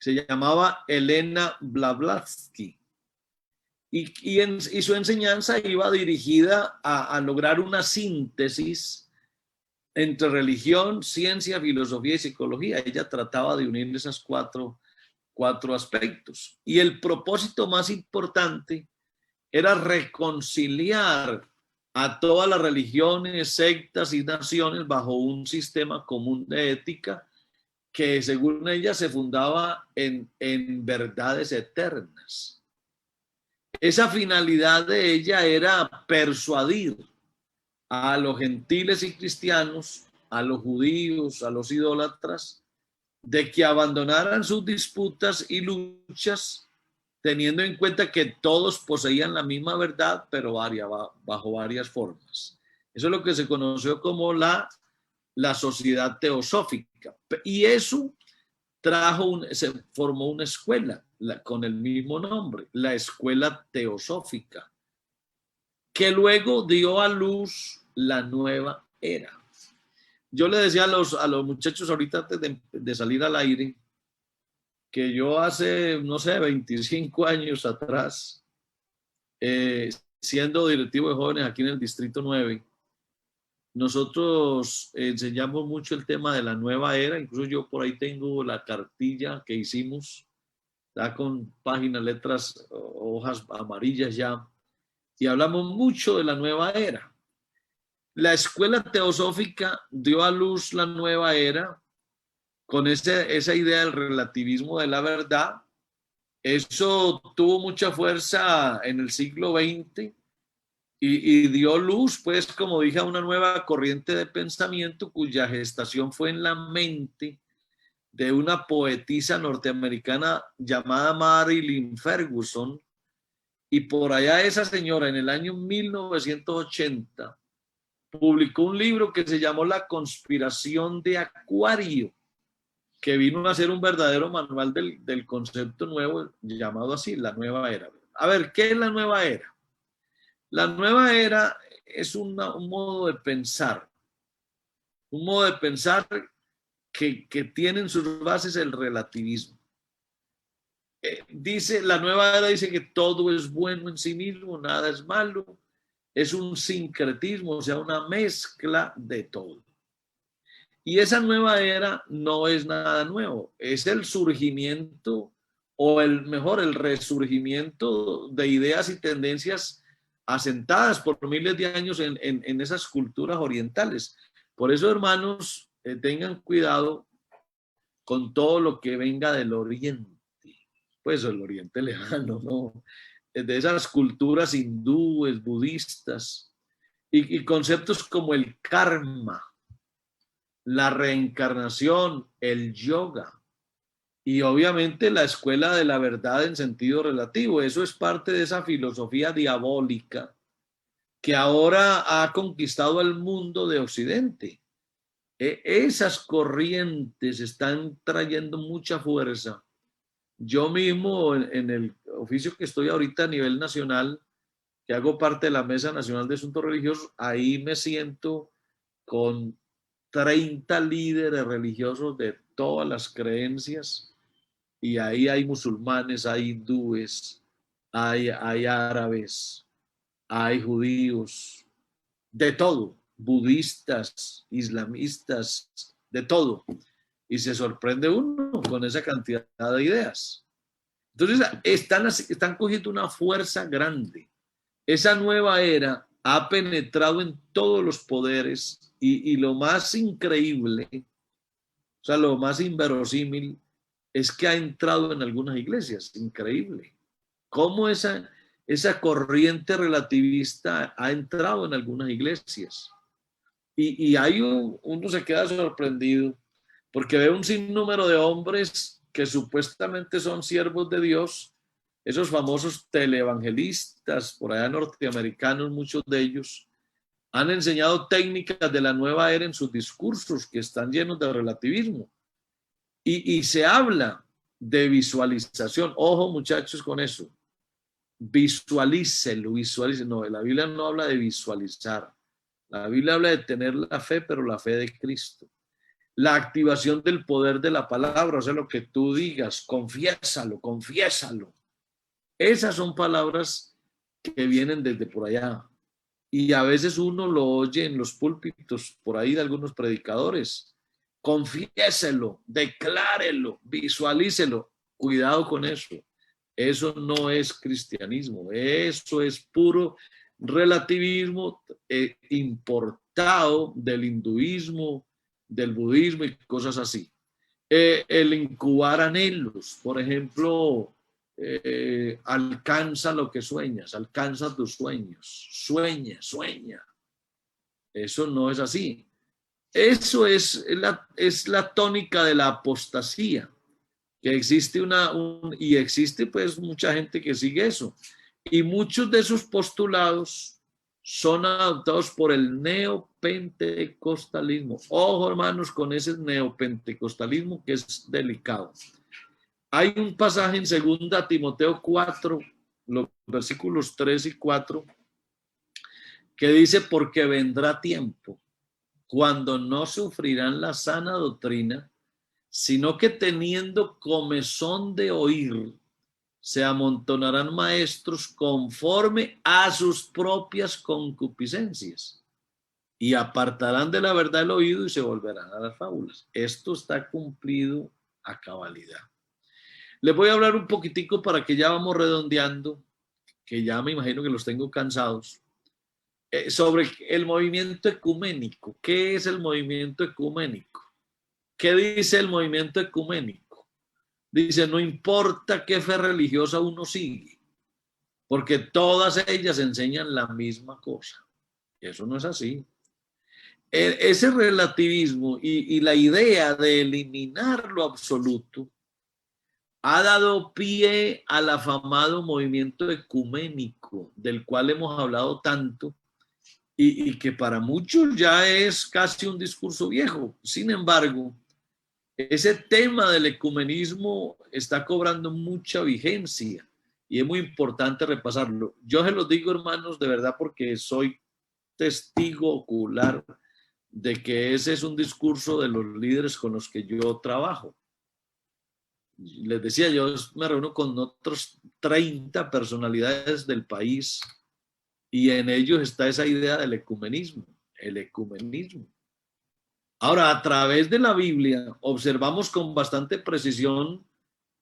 se llamaba Elena Blavatsky. Y su enseñanza iba dirigida a lograr una síntesis entre religión, ciencia, filosofía y psicología. Ella trataba de unir esos cuatro aspectos. Y el propósito más importante era reconciliar a todas las religiones, sectas y naciones bajo un sistema común de ética que según ella se fundaba en verdades eternas. Esa finalidad de ella era persuadir a los gentiles y cristianos, a los judíos, a los idólatras, de que abandonaran sus disputas y luchas, teniendo en cuenta que todos poseían la misma verdad, pero bajo varias formas. Eso es lo que se conoció como la sociedad teosófica. Y eso se formó una escuela con el mismo nombre, la Escuela Teosófica, que luego dio a luz la nueva era. Yo le decía a los muchachos ahorita antes de salir al aire que yo hace, no sé, 25 años atrás, siendo directivo de jóvenes aquí en el Distrito 9, nosotros enseñamos mucho el tema de la nueva era, incluso yo por ahí tengo la cartilla que hicimos, ya con páginas, letras, hojas amarillas ya, y hablamos mucho de la nueva era. La escuela teosófica dio a luz la nueva era con esa idea del relativismo de la verdad. Eso tuvo mucha fuerza en el siglo XX y dio luz, pues, como dije, a una nueva corriente de pensamiento cuya gestación fue en la mente de una poetisa norteamericana llamada Marilyn Ferguson. Y por allá esa señora en el año 1980 publicó un libro que se llamó La conspiración de Acuario, que vino a ser un verdadero manual del concepto nuevo llamado así, la nueva era. A ver, ¿qué es la nueva era? La nueva era es un modo de pensar, que tiene en sus bases el relativismo. La nueva era dice que todo es bueno en sí mismo, nada es malo, es un sincretismo, o sea, una mezcla de todo. Y esa nueva era no es nada nuevo, es el surgimiento o el resurgimiento de ideas y tendencias asentadas por miles de años en esas culturas orientales. Por eso, hermanos, tengan cuidado con todo lo que venga del oriente, pues el oriente lejano, ¿no? De esas culturas hindúes, budistas, y conceptos como el karma, la reencarnación, el yoga y obviamente la escuela de la verdad en sentido relativo. Eso es parte de esa filosofía diabólica que ahora ha conquistado el mundo de Occidente. Esas corrientes están trayendo mucha fuerza. Yo mismo en el oficio que estoy ahorita a nivel nacional, que hago parte de la Mesa Nacional de Asuntos Religiosos, ahí me siento con 30 líderes religiosos de todas las creencias, y ahí hay musulmanes, hay hindúes, hay árabes, hay judíos, de todo, budistas, islamistas, de todo. Y se sorprende uno con esa cantidad de ideas. Entonces, están cogiendo una fuerza grande. Esa nueva era ha penetrado en todos los poderes y lo más increíble, o sea, lo más inverosímil, es que ha entrado en algunas iglesias. Increíble. Cómo esa corriente relativista ha entrado en algunas iglesias. Y hay uno se queda sorprendido porque ve un sinnúmero de hombres que supuestamente son siervos de Dios, esos famosos televangelistas por allá norteamericanos, muchos de ellos, han enseñado técnicas de la nueva era en sus discursos que están llenos de relativismo. Y se habla de visualización. Ojo, muchachos, con eso. Visualícelo. No, la Biblia no habla de visualizar. La Biblia habla de tener la fe, pero la fe de Cristo. La activación del poder de la palabra, o sea, lo que tú digas, confiésalo, confiésalo. Esas son palabras que vienen desde por allá. Y a veces uno lo oye en los púlpitos, por ahí de algunos predicadores. Confiéselo, declárelo, visualícelo. Cuidado con eso. Eso no es cristianismo. Eso es puro relativismo importado del hinduismo, del budismo y cosas así. El incubar anhelos, por ejemplo, alcanza lo que sueñas, alcanza tus sueños, sueña. Eso no es así. Eso es la tónica de la apostasía, que existe y existe pues mucha gente que sigue eso. Y muchos de esos postulados son adoptados por el neopentecostalismo. Ojo, hermanos, con ese neopentecostalismo que es delicado. Hay un pasaje en 2 Timoteo 4, los versículos 3 y 4, que dice, porque vendrá tiempo cuando no sufrirán la sana doctrina, sino que teniendo comezón de oír, se amontonarán maestros conforme a sus propias concupiscencias. y apartarán de la verdad el oído y se volverán a las fábulas. Esto está cumplido a cabalidad. Les voy a hablar un poquitico para que ya vamos redondeando, que ya me imagino que los tengo cansados, sobre el movimiento ecuménico. ¿Qué es el movimiento ecuménico? ¿Qué dice el movimiento ecuménico? Dice, no importa qué fe religiosa uno sigue, porque todas ellas enseñan la misma cosa. Eso no es así. Ese relativismo y la idea de eliminar lo absoluto ha dado pie al afamado movimiento ecuménico, del cual hemos hablado tanto, y que para muchos ya es casi un discurso viejo. Sin embargo, ese tema del ecumenismo está cobrando mucha vigencia y es muy importante repasarlo. Yo se los digo, hermanos, de verdad, porque soy testigo ocular de que ese es un discurso de los líderes con los que yo trabajo. Les decía, yo me reúno con otros 30 personalidades del país y en ellos está esa idea del ecumenismo, el ecumenismo. Ahora, a través de la Biblia, observamos con bastante precisión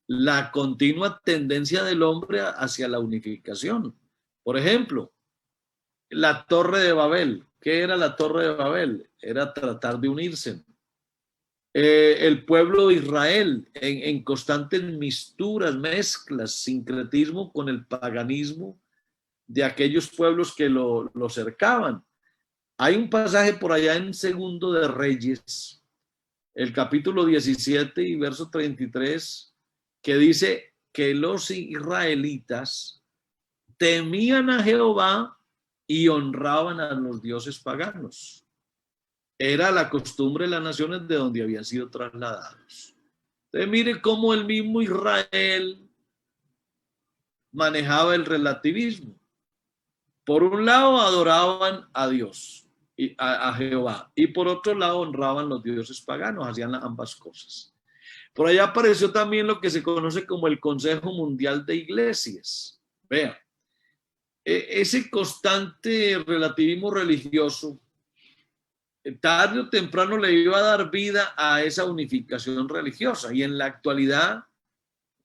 la continua tendencia del hombre hacia la unificación. Por ejemplo, la Torre de Babel. ¿Qué era la Torre de Babel? Era tratar de unirse. El pueblo de Israel en constantes misturas, mezclas, sincretismo con el paganismo de aquellos pueblos que lo cercaban. Hay un pasaje por allá en Segundo de Reyes, el capítulo 17 y verso 33, que dice que los israelitas temían a Jehová y honraban a los dioses paganos. Era la costumbre de las naciones de donde habían sido trasladados. Entonces, mire cómo el mismo Israel manejaba el relativismo. Por un lado adoraban a Dios, a Jehová, y por otro lado honraban los dioses paganos, hacían ambas cosas. Por allá apareció también lo que se conoce como el Consejo Mundial de Iglesias. Vean, ese constante relativismo religioso tarde o temprano le iba a dar vida a esa unificación religiosa, y en la actualidad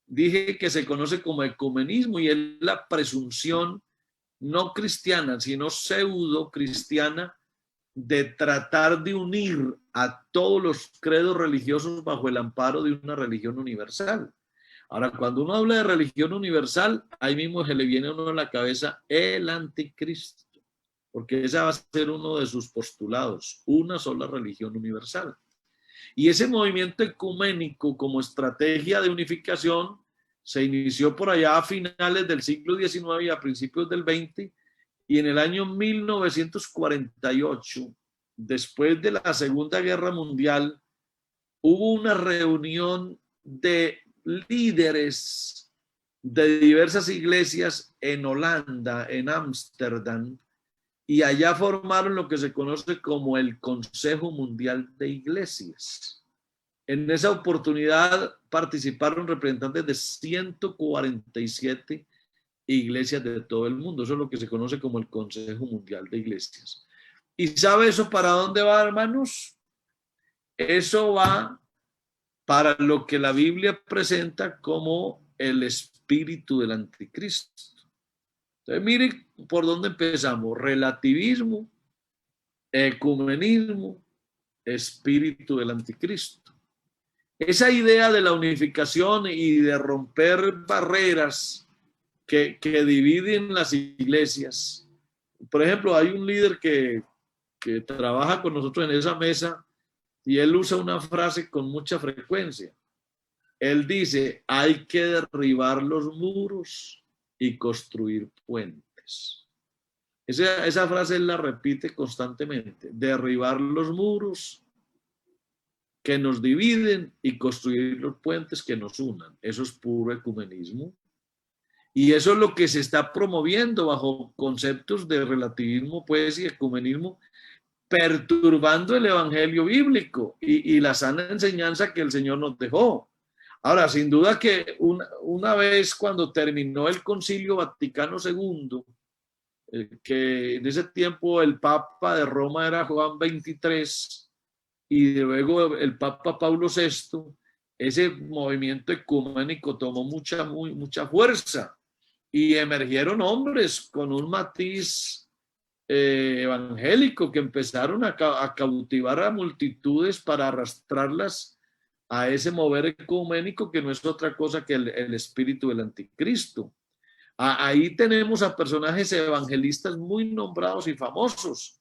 dije que se conoce como ecumenismo, y es la presunción no cristiana, sino pseudo cristiana, de tratar de unir a todos los credos religiosos bajo el amparo de una religión universal. Ahora, cuando uno habla de religión universal, ahí mismo se le viene a uno a la cabeza el anticristo, porque ese va a ser uno de sus postulados, una sola religión universal. Y ese movimiento ecuménico como estrategia de unificación se inició por allá a finales del siglo XIX y a principios del XX, y en el año 1948, después de la Segunda Guerra Mundial, hubo una reunión de líderes de diversas iglesias en Holanda, en Ámsterdam, y allá formaron lo que se conoce como el Consejo Mundial de Iglesias. En esa oportunidad participaron representantes de 147 iglesias de todo el mundo. Eso es lo que se conoce como el Consejo Mundial de Iglesias. ¿Y sabe eso para dónde va, hermanos? Eso va para lo que la Biblia presenta como el espíritu del anticristo. Entonces, mire por dónde empezamos: relativismo, ecumenismo, espíritu del anticristo. Esa idea de la unificación y de romper barreras que dividen las iglesias. Por ejemplo, hay un líder que trabaja con nosotros en esa mesa y él usa una frase con mucha frecuencia. Él dice, hay que derribar los muros y construir puentes. Esa frase él la repite constantemente: derribar los muros que nos dividen y construir los puentes que nos unan. Eso es puro ecumenismo. Y eso es lo que se está promoviendo bajo conceptos de relativismo, pues, y ecumenismo, perturbando el evangelio bíblico y la sana enseñanza que el Señor nos dejó. Ahora, sin duda que una vez cuando terminó el Concilio Vaticano II, que en ese tiempo el Papa de Roma era Juan XXIII y luego el Papa Pablo VI. Ese movimiento ecuménico tomó mucha fuerza y emergieron hombres con un matiz evangélico que empezaron a cautivar a multitudes para arrastrarlas a ese mover ecuménico que no es otra cosa que el espíritu del anticristo. Ahí tenemos a personajes evangelistas muy nombrados y famosos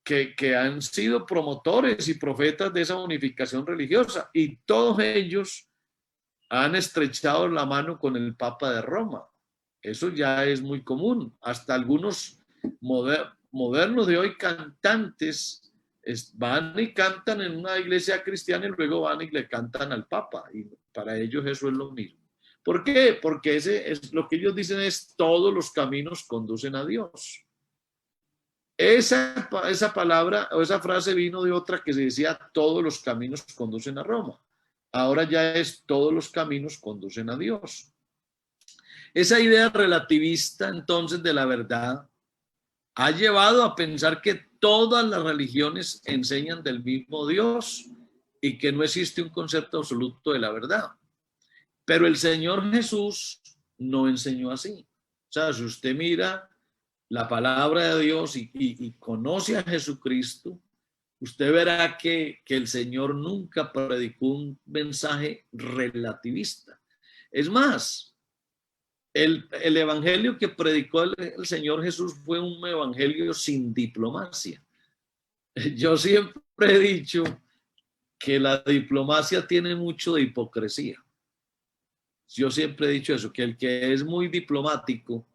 que han sido promotores y profetas de esa unificación religiosa, y todos ellos han estrechado la mano con el Papa de Roma. Eso ya es muy común. Hasta algunos modernos de hoy, cantantes, van y cantan en una iglesia cristiana y luego van y le cantan al Papa, y para ellos eso es lo mismo. ¿Por qué? Porque lo que ellos dicen es: todos los caminos conducen a Dios. Esa palabra o esa frase vino de otra que se decía: todos los caminos conducen a Roma. Ahora ya es: todos los caminos conducen a Dios. Esa idea relativista entonces de la verdad ha llevado a pensar que todas las religiones enseñan del mismo Dios y que no existe un concepto absoluto de la verdad. Pero el Señor Jesús no enseñó así. O sea, si usted mira la palabra de Dios y conoce a Jesucristo, usted verá que el Señor nunca predicó un mensaje relativista. Es más, el evangelio que predicó el Señor Jesús fue un evangelio sin diplomacia. Yo siempre he dicho que la diplomacia tiene mucho de hipocresía. Yo siempre he dicho eso, que el que es muy diplomático,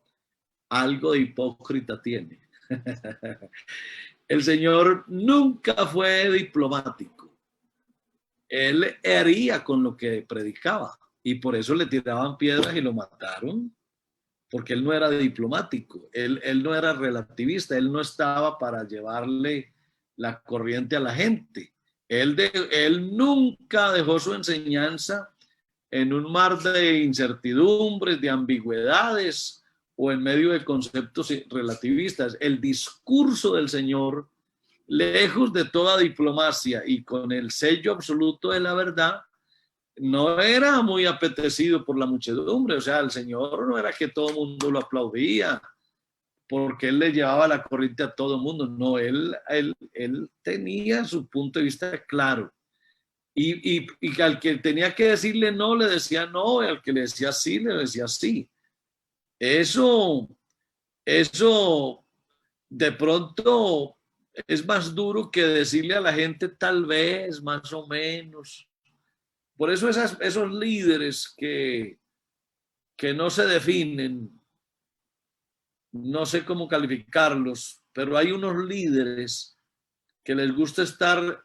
algo de hipócrita tiene. El Señor nunca fue diplomático. Él hería con lo que predicaba y por eso le tiraban piedras y lo mataron, porque él no era diplomático, él no era relativista, él no estaba para llevarle la corriente a la gente. Él nunca dejó su enseñanza en un mar de incertidumbres, de ambigüedades o en medio de conceptos relativistas. El discurso del Señor, lejos de toda diplomacia y con el sello absoluto de la verdad, no era muy apetecido por la muchedumbre. O sea, el Señor no era que todo el mundo lo aplaudía porque él le llevaba la corriente a todo el mundo. No, él tenía su punto de vista claro. Y al que tenía que decirle no, le decía no, y al que le decía sí, le decía sí. Eso de pronto es más duro que decirle a la gente tal vez, más o menos. Por eso esos líderes que no se definen, no sé cómo calificarlos, pero hay unos líderes que les gusta estar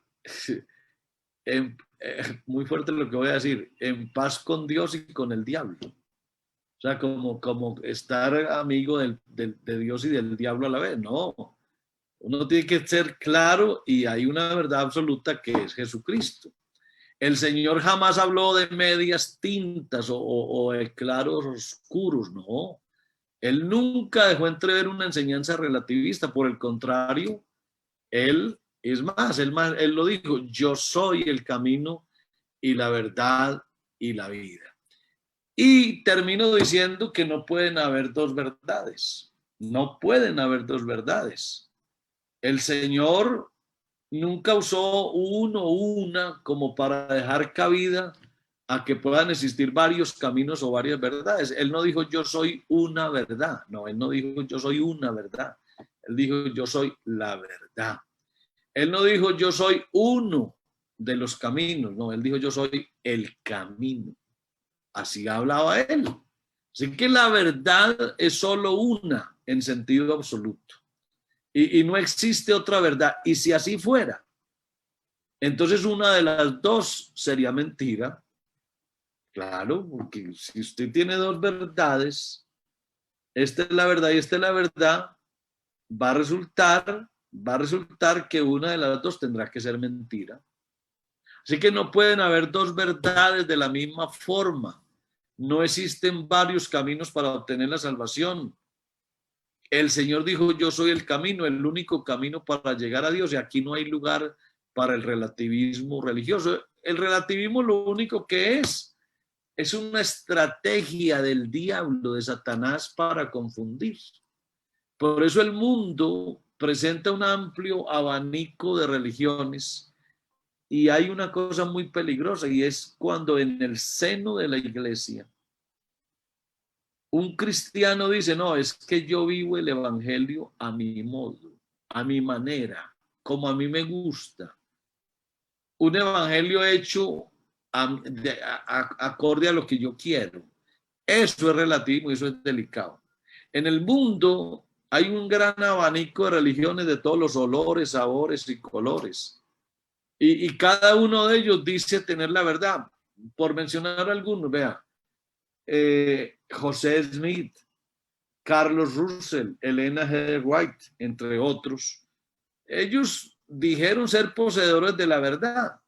muy fuerte lo que voy a decir, en paz con Dios y con el diablo. O sea, como estar amigo de Dios y del diablo a la vez. No, uno tiene que ser claro y hay una verdad absoluta que es Jesucristo. El Señor jamás habló de medias tintas o de claros oscuros, no. Él nunca dejó entrever una enseñanza relativista, por el contrario, él lo dijo: yo soy el camino y la verdad y la vida. Y termino diciendo que no pueden haber dos verdades. No pueden haber dos verdades. El Señor nunca usó una como para dejar cabida a que puedan existir varios caminos o varias verdades. Él no dijo yo soy una verdad. No, él no dijo yo soy una verdad. Él dijo yo soy la verdad. Él no dijo yo soy uno de los caminos, no, él dijo yo soy el camino. Así hablaba él. Así que la verdad es solo una en sentido absoluto. Y no existe otra verdad. Y si así fuera, entonces una de las dos sería mentira. Claro, porque si usted tiene dos verdades, esta es la verdad y esta es la verdad, va a resultar que una de las dos tendrá que ser mentira. Así que no pueden haber dos verdades de la misma forma. No existen varios caminos para obtener la salvación. el Señor dijo, yo soy el camino, el único camino para llegar a Dios, y aquí no hay lugar para el relativismo religioso. El relativismo lo único que es una estrategia del diablo, de Satanás, para confundir. Por eso el mundo presenta un amplio abanico de religiones, y hay una cosa muy peligrosa, y es cuando en el seno de la iglesia un cristiano dice, no, es que yo vivo el evangelio a mi modo, a mi manera, como a mí me gusta. Un evangelio hecho acorde a lo que yo quiero. Eso es relativo y eso es delicado. En el mundo hay un gran abanico de religiones de todos los olores, sabores y colores. Y cada uno de ellos dice tener la verdad. Por mencionar algunos, vea, José Smith, Carlos Russell, Elena G. White, entre otros. Ellos dijeron ser poseedores de la verdad,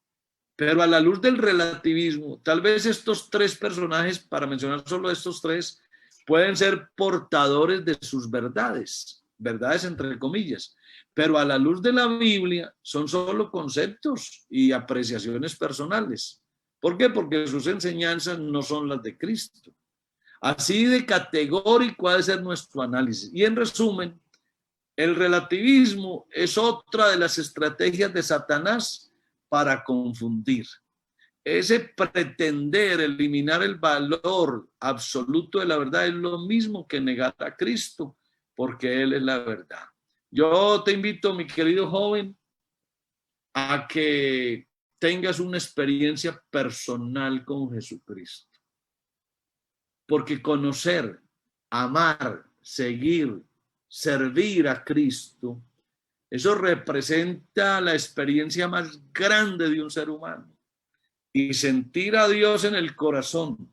pero a la luz del relativismo, tal vez estos tres personajes, para mencionar solo estos tres, pueden ser portadores de sus verdades, verdades entre comillas, pero a la luz de la Biblia son solo conceptos y apreciaciones personales. ¿Por qué? Porque sus enseñanzas no son las de Cristo. Así de categórico ha de ser nuestro análisis. Y en resumen, el relativismo es otra de las estrategias de Satanás para confundir. Ese pretender eliminar el valor absoluto de la verdad es lo mismo que negar a Cristo, porque Él es la verdad. Yo te invito, mi querido joven, a que tengas una experiencia personal con Jesucristo. Porque conocer, amar, seguir, servir a Cristo, eso representa la experiencia más grande de un ser humano. Y sentir a Dios en el corazón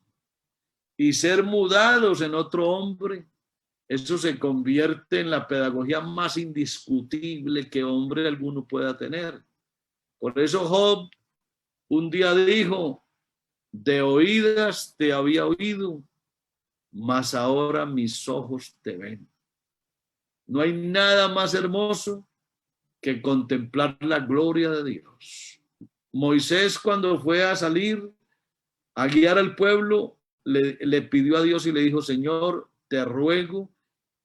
y ser mudados en otro hombre, eso se convierte en la pedagogía más indiscutible que hombre alguno pueda tener. Por eso Job un día dijo, de oídas te había oído, mas ahora mis ojos te ven. No hay nada más hermoso que contemplar la gloria de Dios. Moisés, cuando fue a salir a guiar al pueblo, le pidió a Dios y le dijo, Señor, te ruego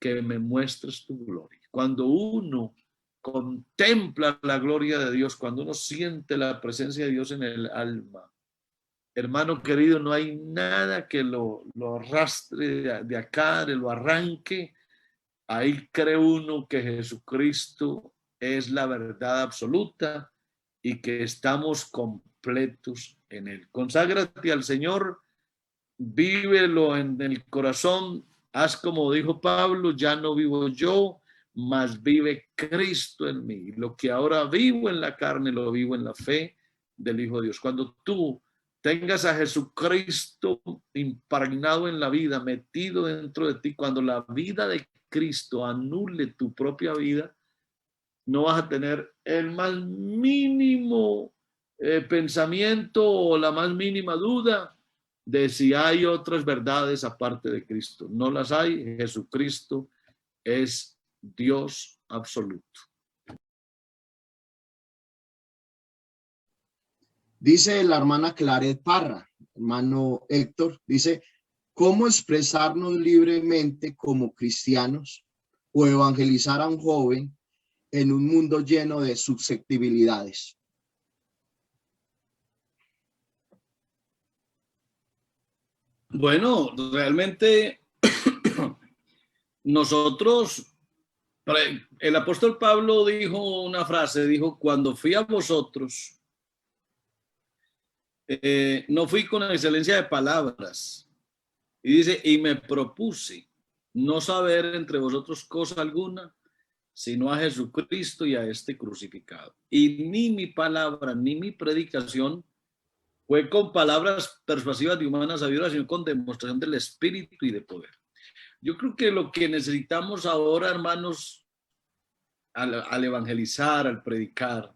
que me muestres tu gloria. Cuando uno contempla la gloria de Dios, cuando uno siente la presencia de Dios en el alma, hermano querido, no hay nada que lo arrastre de acá, lo arranque. Ahí cree uno que Jesucristo es la verdad absoluta y que estamos completos en Él. Conságrate al Señor, vívelo en el corazón, haz como dijo Pablo, ya no vivo yo, mas vive Cristo en mí. Lo que ahora vivo en la carne, lo vivo en la fe del Hijo de Dios. Cuando tú tengas a Jesucristo impregnado en la vida, metido dentro de ti, cuando la vida de Cristo anule tu propia vida, no vas a tener el más mínimo pensamiento o la más mínima duda de si hay otras verdades aparte de Cristo. No las hay. Jesucristo es Dios absoluto. Dice la hermana Claret Parra, hermano Héctor, dice, ¿cómo expresarnos libremente como cristianos o evangelizar a un joven en un mundo lleno de susceptibilidades? Bueno, realmente nosotros, el apóstol Pablo dijo una frase, dijo, cuando fui a vosotros, no fui con excelencia de palabras. Y dice, y me propuse no saber entre vosotros cosa alguna, sino a Jesucristo y a este crucificado. Y ni mi palabra, ni mi predicación fue con palabras persuasivas de humana sabiduría, sino con demostración del Espíritu y de poder. Yo creo que lo que necesitamos ahora, hermanos, al evangelizar, al predicar,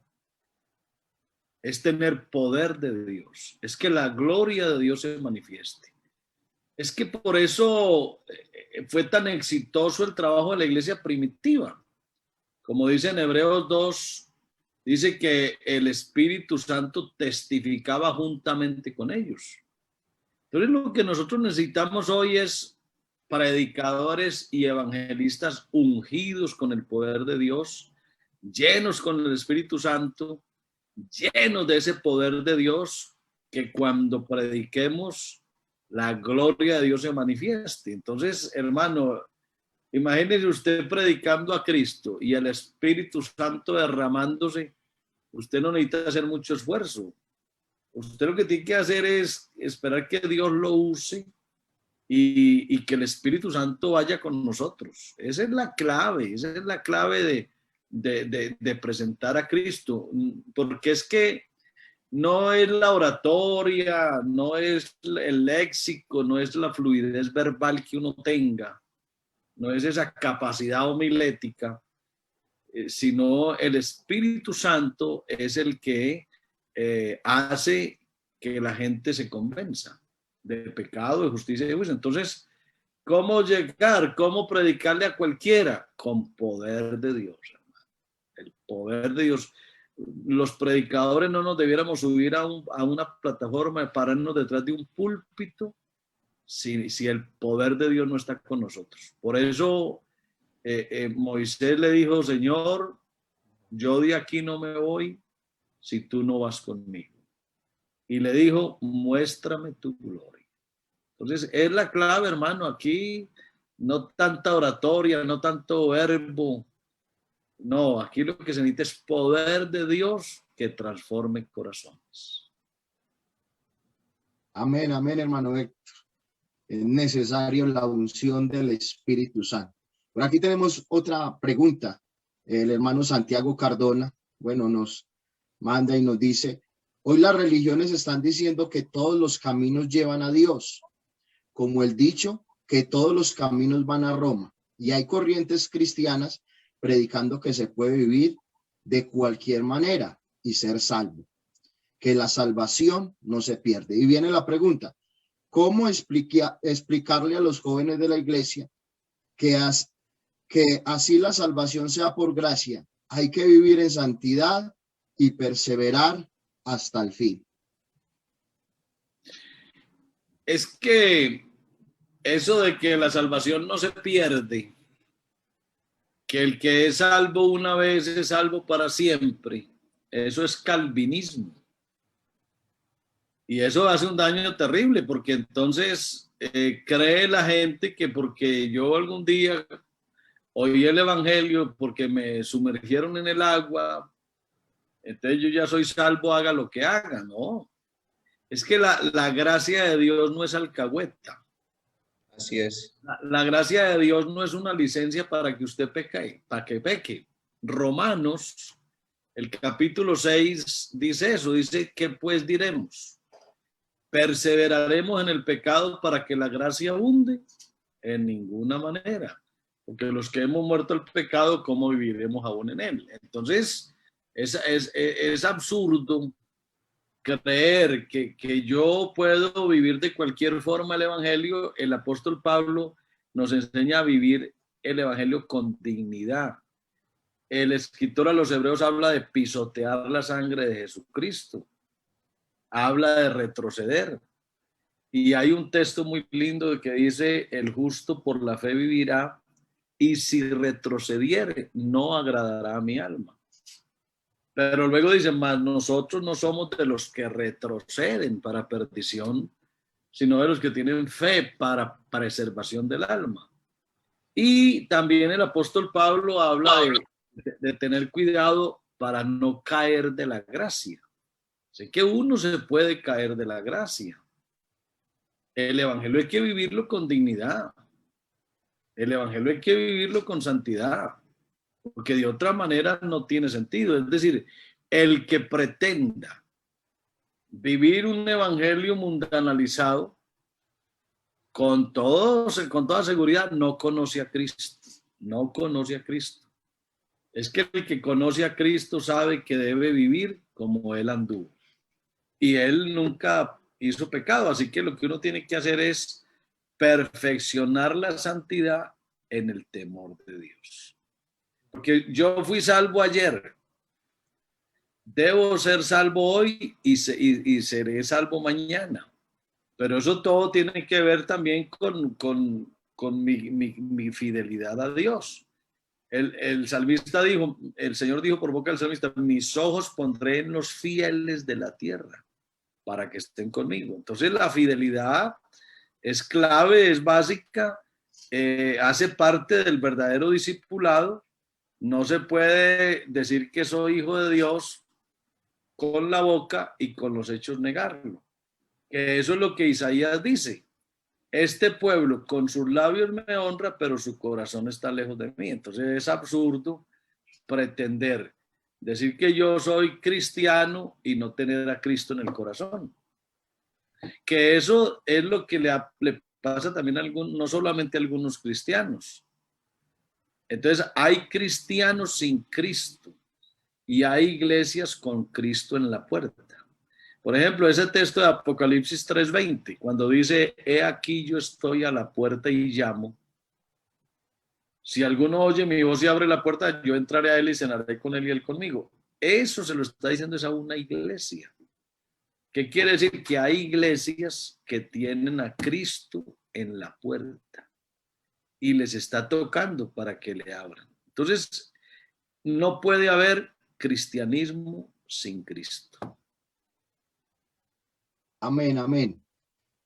es tener poder de Dios. Es que la gloria de Dios se manifieste. Es que por eso fue tan exitoso el trabajo de la iglesia primitiva. Como dice en Hebreos 2, dice que el Espíritu Santo testificaba juntamente con ellos. Entonces lo que nosotros necesitamos hoy es predicadores y evangelistas ungidos con el poder de Dios, llenos con el Espíritu Santo, llenos de ese poder de Dios, que cuando prediquemos la gloria de Dios se manifieste. Entonces, hermano, imagínese usted predicando a Cristo y el Espíritu Santo derramándose. Usted no necesita hacer mucho esfuerzo. Usted lo que tiene que hacer es esperar que Dios lo use y que el Espíritu Santo vaya con nosotros. Esa es la clave de presentar a Cristo, porque es que no es la oratoria, no es el léxico, no es la fluidez verbal que uno tenga, no es esa capacidad homilética, sino el Espíritu Santo es el que hace que la gente se convenza de pecado, de justicia y de juicio. Entonces, ¿cómo llegar? ¿Cómo predicarle a cualquiera? Con poder de Dios, hermano. El poder de Dios. Los predicadores no nos debiéramos subir a una plataforma y pararnos detrás de un púlpito si el poder de Dios no está con nosotros. Por eso Moisés le dijo, Señor, yo de aquí no me voy si tú no vas conmigo. Y le dijo, muéstrame tu gloria. Entonces, es la clave, hermano, aquí no tanta oratoria, no tanto verbo. No, aquí lo que se necesita es poder de Dios que transforme corazones. Amén, amén, hermano Héctor. Es necesario la unción del Espíritu Santo. Por aquí tenemos otra pregunta. El hermano Santiago Cardona, bueno, nos manda y nos dice, hoy las religiones están diciendo que todos los caminos llevan a Dios, como el dicho que todos los caminos van a Roma. Y hay corrientes cristianas predicando que se puede vivir de cualquier manera y ser salvo, que la salvación no se pierde. Y viene la pregunta, ¿cómo explicarle a los jóvenes de la iglesia que así la salvación sea por gracia? Hay que vivir en santidad y perseverar hasta el fin. Es que eso de que la salvación no se pierde, que el que es salvo una vez es salvo para siempre, eso es calvinismo. Y eso hace un daño terrible, porque entonces cree la gente que porque yo algún día oí el evangelio, porque me sumergieron en el agua, entonces yo ya soy salvo, haga lo que haga. No, es que la gracia de Dios no es alcahueta. Así es. La gracia de Dios no es una licencia para que usted peque, para que peque. Romanos, el capítulo 6 dice eso, dice que pues diremos, perseveraremos en el pecado para que la gracia abunde. En ninguna manera, porque los que hemos muerto al pecado, ¿cómo viviremos aún en él? Entonces, es absurdo creer que yo puedo vivir de cualquier forma el evangelio. El apóstol Pablo nos enseña a vivir el evangelio con dignidad. El escritor a los hebreos habla de pisotear la sangre de Jesucristo. Habla de retroceder. Y hay un texto muy lindo que dice, el justo por la fe vivirá, y si retrocediere, no agradará a mi alma. Pero luego dice, más nosotros no somos de los que retroceden para perdición, sino de los que tienen fe para preservación del alma. Y también el apóstol Pablo habla de tener cuidado para no caer de la gracia. Sé que uno se puede caer de la gracia. El evangelio hay que vivirlo con dignidad. El evangelio hay que vivirlo con santidad, porque de otra manera no tiene sentido. Es decir, el que pretenda vivir un evangelio mundanalizado, con toda seguridad, no conoce a Cristo. No conoce a Cristo. Es que el que conoce a Cristo sabe que debe vivir como él anduvo. Y él nunca hizo pecado, así que lo que uno tiene que hacer es perfeccionar la santidad en el temor de Dios. Porque yo fui salvo ayer, debo ser salvo hoy y seré salvo mañana. Pero eso todo tiene que ver también con mi fidelidad a Dios. El salmista dijo, el Señor dijo por boca del salmista, mis ojos pondré en los fieles de la tierra para que estén conmigo. Entonces la fidelidad es clave, es básica, hace parte del verdadero discipulado. No se puede decir que soy hijo de Dios con la boca y con los hechos negarlo. Que eso es lo que Isaías dice. Este pueblo con sus labios me honra, pero su corazón está lejos de mí. Entonces es absurdo pretender decir que yo soy cristiano y no tener a Cristo en el corazón. Que eso es lo que le pasa también a algunos, no solamente a algunos cristianos. Entonces hay cristianos sin Cristo y hay iglesias con Cristo en la puerta. Por ejemplo, ese texto de Apocalipsis 3:20, cuando dice, he aquí yo estoy a la puerta y llamo. Si alguno oye mi voz y abre la puerta, yo entraré a él y cenaré con él y él conmigo. Eso se lo está diciendo es a una iglesia. ¿Qué quiere decir? Que hay iglesias que tienen a Cristo en la puerta y les está tocando para que le abran. Entonces, no puede haber cristianismo sin Cristo. Amén, amén.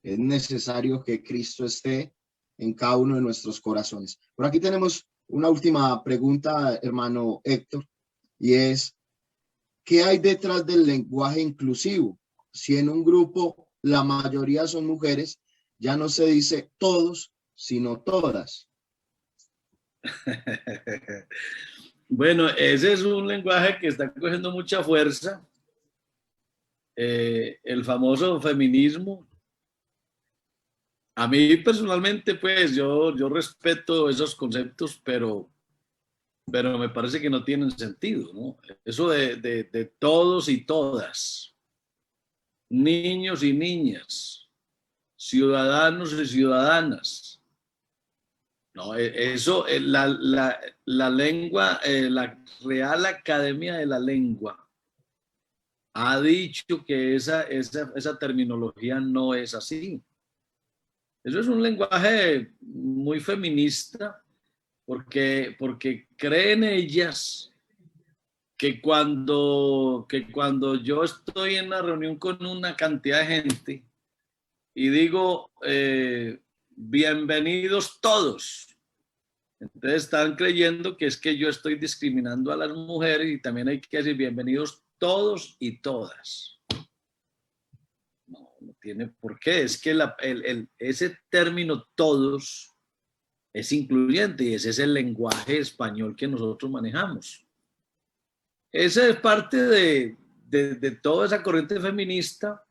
Es necesario que Cristo esté en cada uno de nuestros corazones. Por aquí tenemos una última pregunta, hermano Héctor, y es, ¿qué hay detrás del lenguaje inclusivo? Si en un grupo la mayoría son mujeres, ya no se dice todos, sino todas. Bueno, ese es un lenguaje que está cogiendo mucha fuerza. El famoso feminismo. A mí personalmente, pues yo respeto esos conceptos, pero me parece que no tienen sentido, ¿no? Eso de todos y todas, niños y niñas, ciudadanos y ciudadanas. No, eso, la lengua, la Real Academia de la Lengua ha dicho que esa terminología no es así. Eso es un lenguaje muy feminista porque creen ellas que cuando yo estoy en una reunión con una cantidad de gente y digo bienvenidos todos, entonces están creyendo que es que yo estoy discriminando a las mujeres y también hay que decir bienvenidos todos y todas. No tiene por qué, es que ese término todos es incluyente y ese es el lenguaje español que nosotros manejamos. Ese es parte de toda esa corriente feminista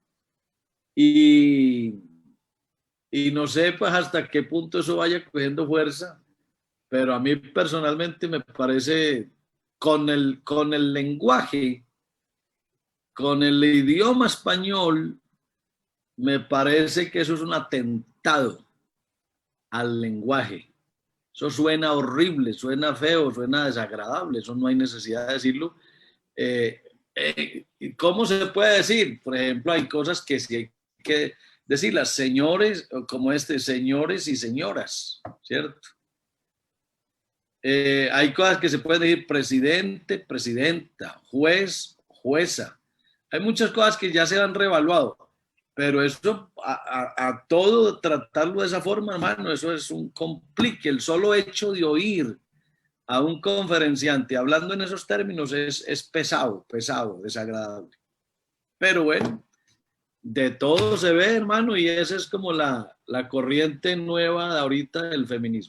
y no sé pues hasta qué punto eso vaya cogiendo fuerza, pero a mí personalmente me parece con el lenguaje, con el idioma español, me parece que eso es un atentado al lenguaje. Eso suena horrible, suena feo, suena desagradable, eso no hay necesidad de decirlo. ¿Cómo se puede decir? Por ejemplo, hay cosas que sí hay que decirlas, señores, como señores y señoras, ¿cierto? Hay cosas que se pueden decir presidente, presidenta, juez, jueza. Hay muchas cosas que ya se han reevaluado, pero eso a todo tratarlo de esa forma, hermano, eso es un complique. El solo hecho de oír a un conferenciante hablando en esos términos es pesado, desagradable. Pero bueno, de todo se ve, hermano, y esa es como la corriente nueva de ahorita del feminismo.